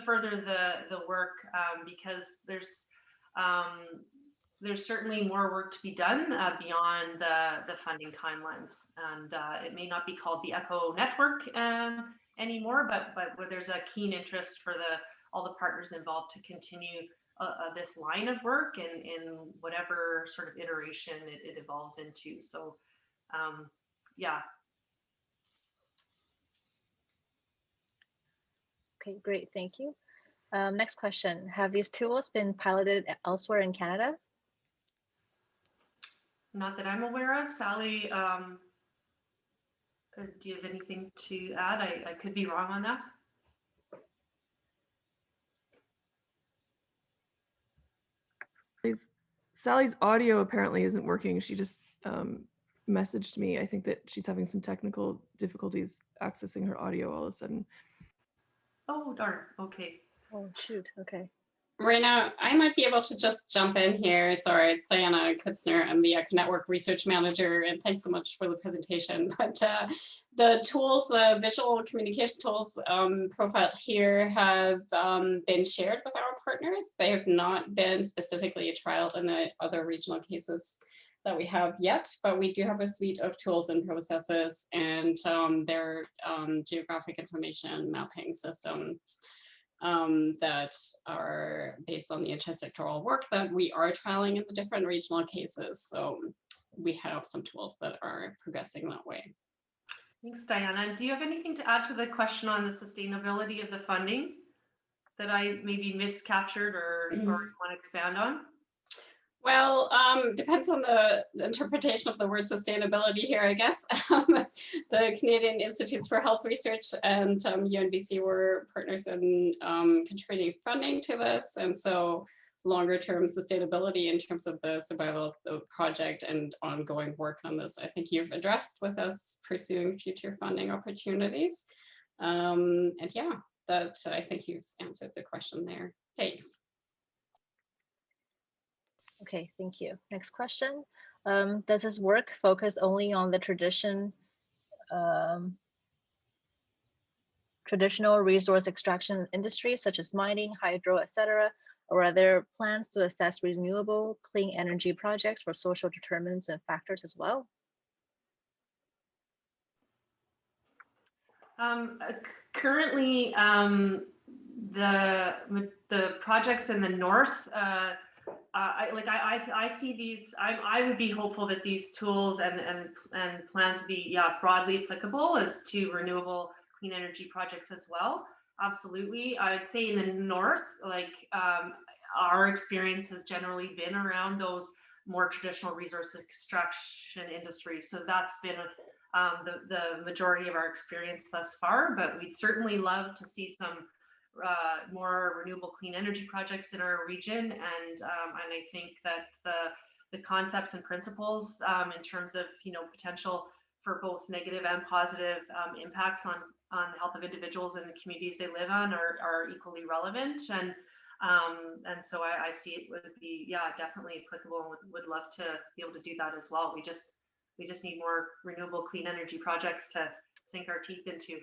further the work, because there's certainly more work to be done beyond the funding timelines, and it may not be called the ECHO network anymore, but where there's a keen interest for all the partners involved to continue this line of work in whatever sort of iteration it evolves into. So yeah. Okay, great, thank you. Next question, have these tools been piloted elsewhere in Canada? Not that I'm aware of. Sally, do you have anything to add? I could be wrong on that. Sally's audio apparently isn't working. She just messaged me. I think that she's having some technical difficulties accessing her audio all of a sudden. Oh, darn. Okay. Oh, shoot. Okay. Raina, I might be able to just jump in here. Sorry, it's Diana Kutzner. I'm the ECHO Network Research Manager, and thanks so much for the presentation. But the tools, the visual communication tools profiled here have been shared with our partners. They have not been specifically trialed in the other regional cases that we have yet, but we do have a suite of tools and processes, and their geographic information mapping systems that are based on the intersectoral work that we are trialing in the different regional cases. So we have some tools that are progressing that way. Thanks, Diana. Do you have anything to add to the question on the sustainability of the funding that I maybe miscaptured or want to expand on? Well, depends on the interpretation of the word sustainability here, I guess. The Canadian Institutes for Health Research and UNBC were partners in contributing funding to this. And so longer term sustainability in terms of the survival of the project and ongoing work on this, I think you've addressed with us pursuing future funding opportunities. And yeah, that I think you've answered the question there. Thanks. Okay, thank you. Next question. Does this work focus only on the traditional resource extraction industries such as mining, hydro, etc., or are there plans to assess renewable clean energy projects for social determinants and factors as well? Currently, the projects in the north, I see these. I would be hopeful that these tools and plans to be broadly applicable as to renewable clean energy projects as well. Absolutely, I would say in the north, our experience has generally been around those more traditional resource extraction industries. So that's been the majority of our experience thus far. But we'd certainly love to see some more renewable clean energy projects in our region, and I think that the concepts and principles in terms of potential for both negative and positive impacts on the health of individuals and the communities they live on are equally relevant, and so I see it would be definitely applicable, and would love to be able to do that as well. We just need more renewable clean energy projects to sink our teeth into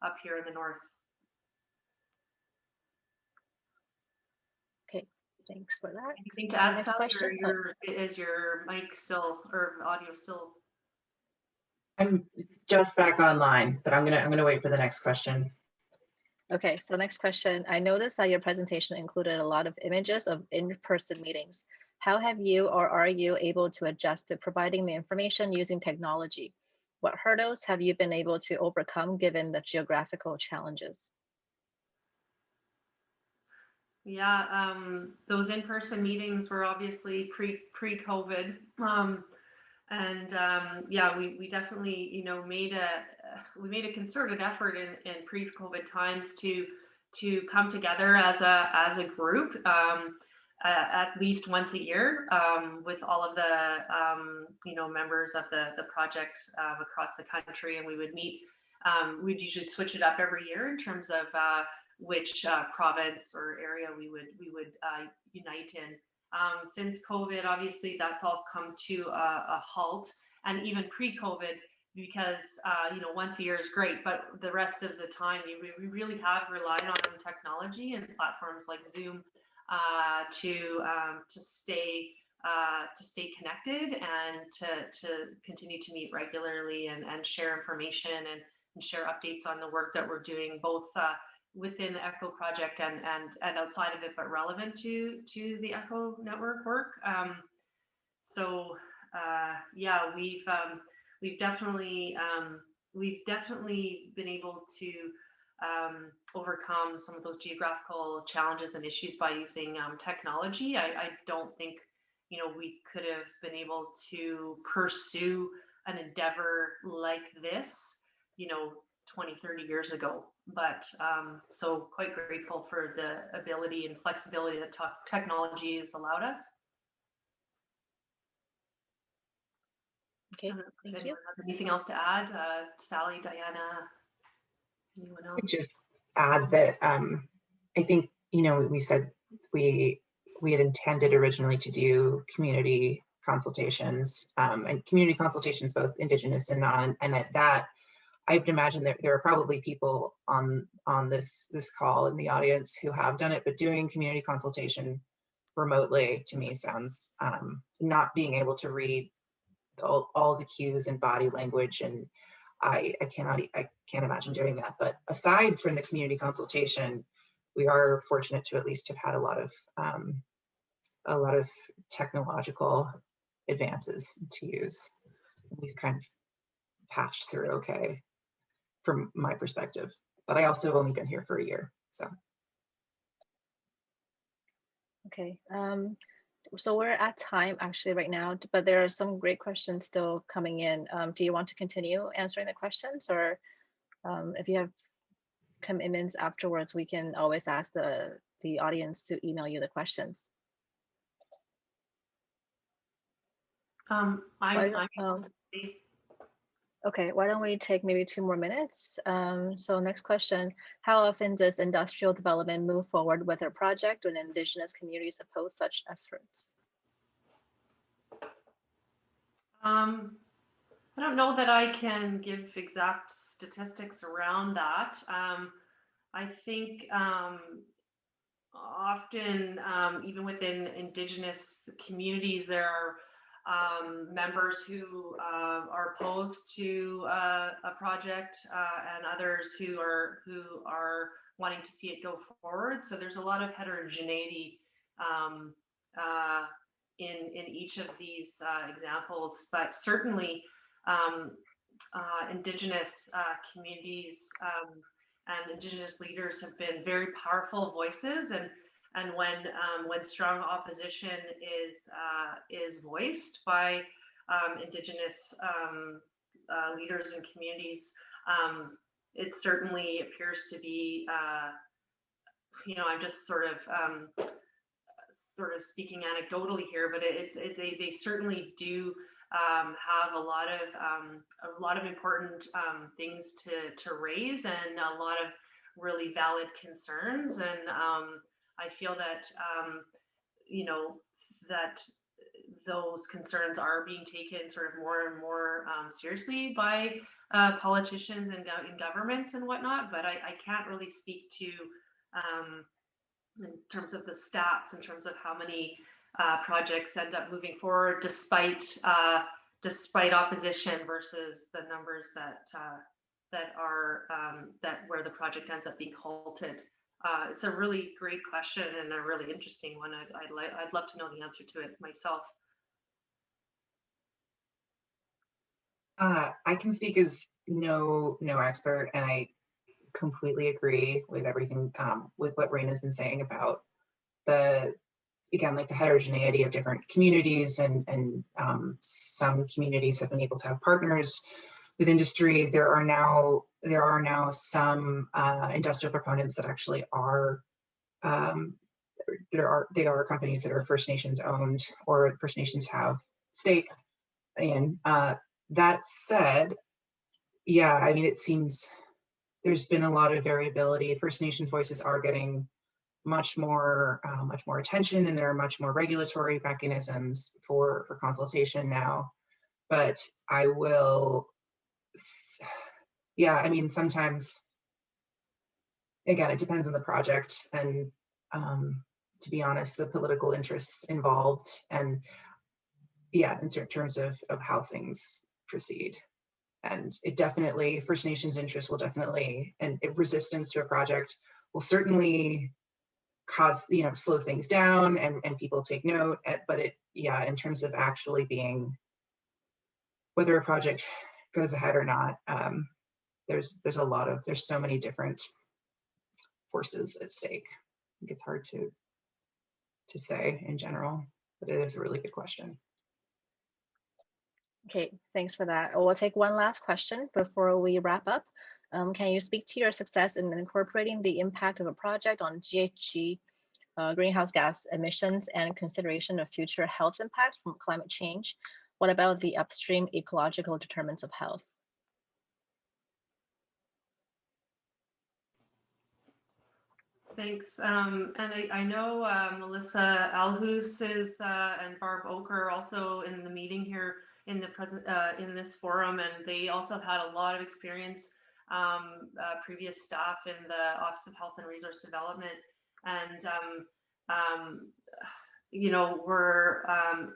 up here in the north. Okay, thanks for that. Anything to add, Next Sally, question. Is your mic still, or audio still? I'm just back online, but I'm gonna wait for the next question. Okay, so next question. I noticed that your presentation included a lot of images of in-person meetings. How have you, or are you able to adjust to providing the information using technology? What hurdles have you been able to overcome given the geographical challenges? Yeah, those in-person meetings were obviously pre-COVID, yeah, we definitely made a concerted effort in pre-COVID times to come together as a group at least once a year with all of the members of the project across the country, and we would meet. We'd usually switch it up every year in terms of which province or area we would unite in. Since COVID, obviously that's all come to a halt, and even pre-COVID, because once a year is great, but the rest of the time we really have relied on technology and platforms like Zoom to stay connected and to continue to meet regularly and share information and share updates on the work that we're doing, both within the ECHO project and outside of it, but relevant to the ECHO network work. Yeah, we've definitely been able to overcome some of those geographical challenges and issues by using technology. I don't think we could have been able to pursue an endeavor like this 20, 30 years ago, but so quite grateful for the ability and flexibility that technology has allowed us. Okay, thank you. Anything else to add? Sally, Diana, anyone else? I just add that I think we said we had intended originally to do community consultations and community consultations, both Indigenous and non, and at that I would imagine that there are probably people on this call in the audience who have done it, but doing community consultation remotely to me sounds not being able to read all the cues and body language, and I can't imagine doing that. But aside from the community consultation, we are fortunate to at least have had a lot of technological advances to use. We've kind of patched through okay from my perspective, but I also have only been here for a year, so. Okay, so we're at time actually right now, but there are some great questions still coming in. Do you want to continue answering the questions, or if you have commitments afterwards, we can always ask the audience to email you the questions. Okay, why don't we take maybe 2 more minutes? So next question, how often does industrial development move forward with their project when Indigenous communities oppose such efforts? I don't know that I can give exact statistics around that. I think often, even within Indigenous communities, there are members who are opposed to a project and others who are wanting to see it go forward. So there's a lot of heterogeneity in each of these examples, but certainly Indigenous communities and Indigenous leaders have been very powerful voices, and when strong opposition is voiced by Indigenous leaders and communities, it certainly appears to be, I'm just sort of speaking anecdotally here, but they certainly do have a lot of important things to raise, and a lot of really valid concerns, and I feel that that those concerns are being taken sort of more and more seriously by politicians and in governments and whatnot, but I can't really speak to in terms of the stats, in terms of how many projects end up moving forward despite opposition versus the numbers that where the project ends up being halted. It's a really great question and a really interesting one. I'd love to know the answer to it myself. I can speak as no expert, and I completely agree with everything with what Raina's been saying about the heterogeneity of different communities, and some communities have been able to have partners with industry. There are now some industrial proponents that actually are they are companies that are First Nations owned, or First Nations have stake in. That said, yeah, I mean, it seems there's been a lot of variability. First Nations voices are getting much more attention, and there are much more regulatory mechanisms for consultation now. But I will, yeah, I mean, sometimes, again, it depends on the project, and to be honest, the political interests involved, and yeah, in certain terms of how things proceed. And it definitely, First Nations interest will definitely, and resistance to a project will certainly cause, slow things down, and people take note. But in terms of actually being, whether a project goes ahead or not, there's so many different forces at stake. I think it's hard to say in general, but it is a really good question. Okay, thanks for that. We'll take one last question before we wrap up. Can you speak to your success in incorporating the impact of a project on GHG, greenhouse gas emissions, and consideration of future health impacts from climate change? What about the upstream ecological determinants of health? Thanks. And I know Melissa Alhus is and Barb Oker are also in the meeting here in this forum, and they also had a lot of experience, previous staff in the Office of Health and Resource Development, and we're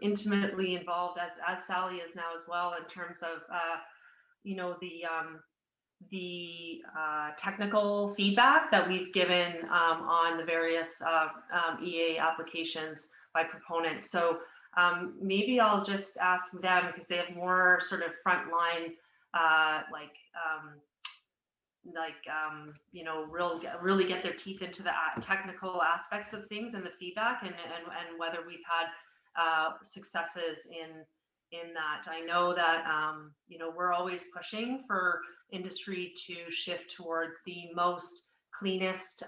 intimately involved, as Sally is now as well, in terms of the technical feedback that we've given on the various EA applications by proponents. So maybe I'll just ask them, because they have more sort of frontline, you know, really get their teeth into the technical aspects of things and the feedback, and whether we've had successes in that. I know that you know, we're always pushing for industry to shift towards the most cleanest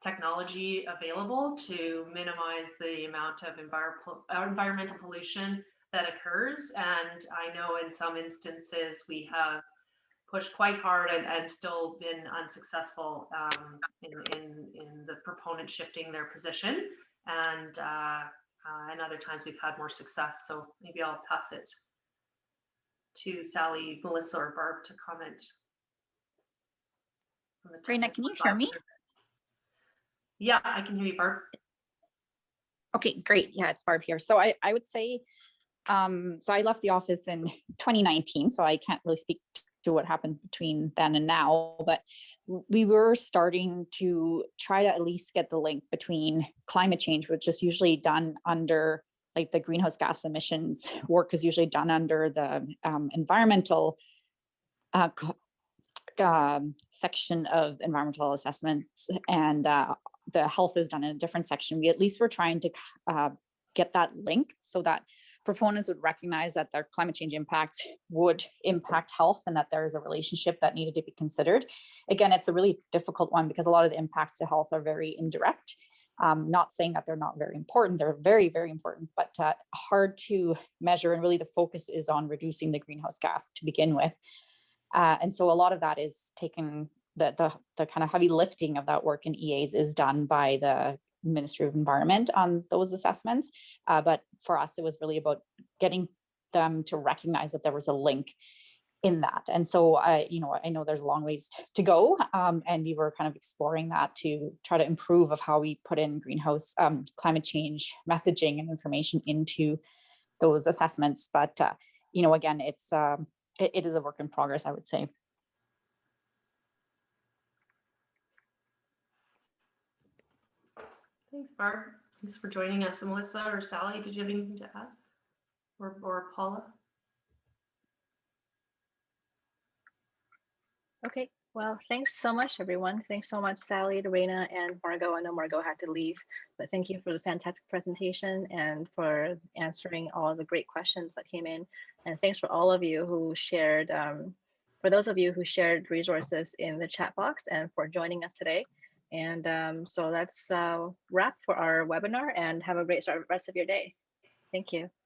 technology available to minimize the amount of environmental pollution that occurs. And I know in some instances we have pushed quite hard and still been unsuccessful in the proponent shifting their position. And other times we've had more success. So maybe I'll pass it to Sally, Melissa, or Barb to comment. Raina, can you hear me? Yeah, I can hear you, Barb. Okay, great. Yeah, it's Barb here. So I would say, so I left the office in 2019, so I can't really speak to what happened between then and now, but we were starting to try to at least get the link between climate change, which is usually done under, like, the greenhouse gas emissions work is usually done under the environmental section of environmental assessments, and the health is done in a different section. We at least were trying to get that link so that proponents would recognize that their climate change impacts would impact health, and that there is a relationship that needed to be considered. Again, it's a really difficult one because a lot of the impacts to health are very indirect. Not saying that they're not very important, they're very, very important, but hard to measure. And really the focus is on reducing the greenhouse gas to begin with. And so a lot of that is taken, the kind of heavy lifting of that work in EAs is done by the Ministry of Environment on those assessments. But for us, it was really about getting them to recognize that there was a link in that. And so I know there's a long ways to go. And we were kind of exploring that to try to improve of how we put in greenhouse climate change messaging and information into those assessments. But, again, it is a work in progress, I would say. Thanks, Barb. Thanks for joining us. And Melissa or Sally, did you have anything to add? Or Paula? Okay, well, thanks so much, everyone. Thanks so much, Sally, Raina, and Margot. I know Margot had to leave, but thank you for the fantastic presentation and for answering all the great questions that came in. And thanks for all of you who shared, for those of you who shared resources in the chat box, and for joining us today. And so that's a wrap for our webinar, and have a great rest of your day. Thank you.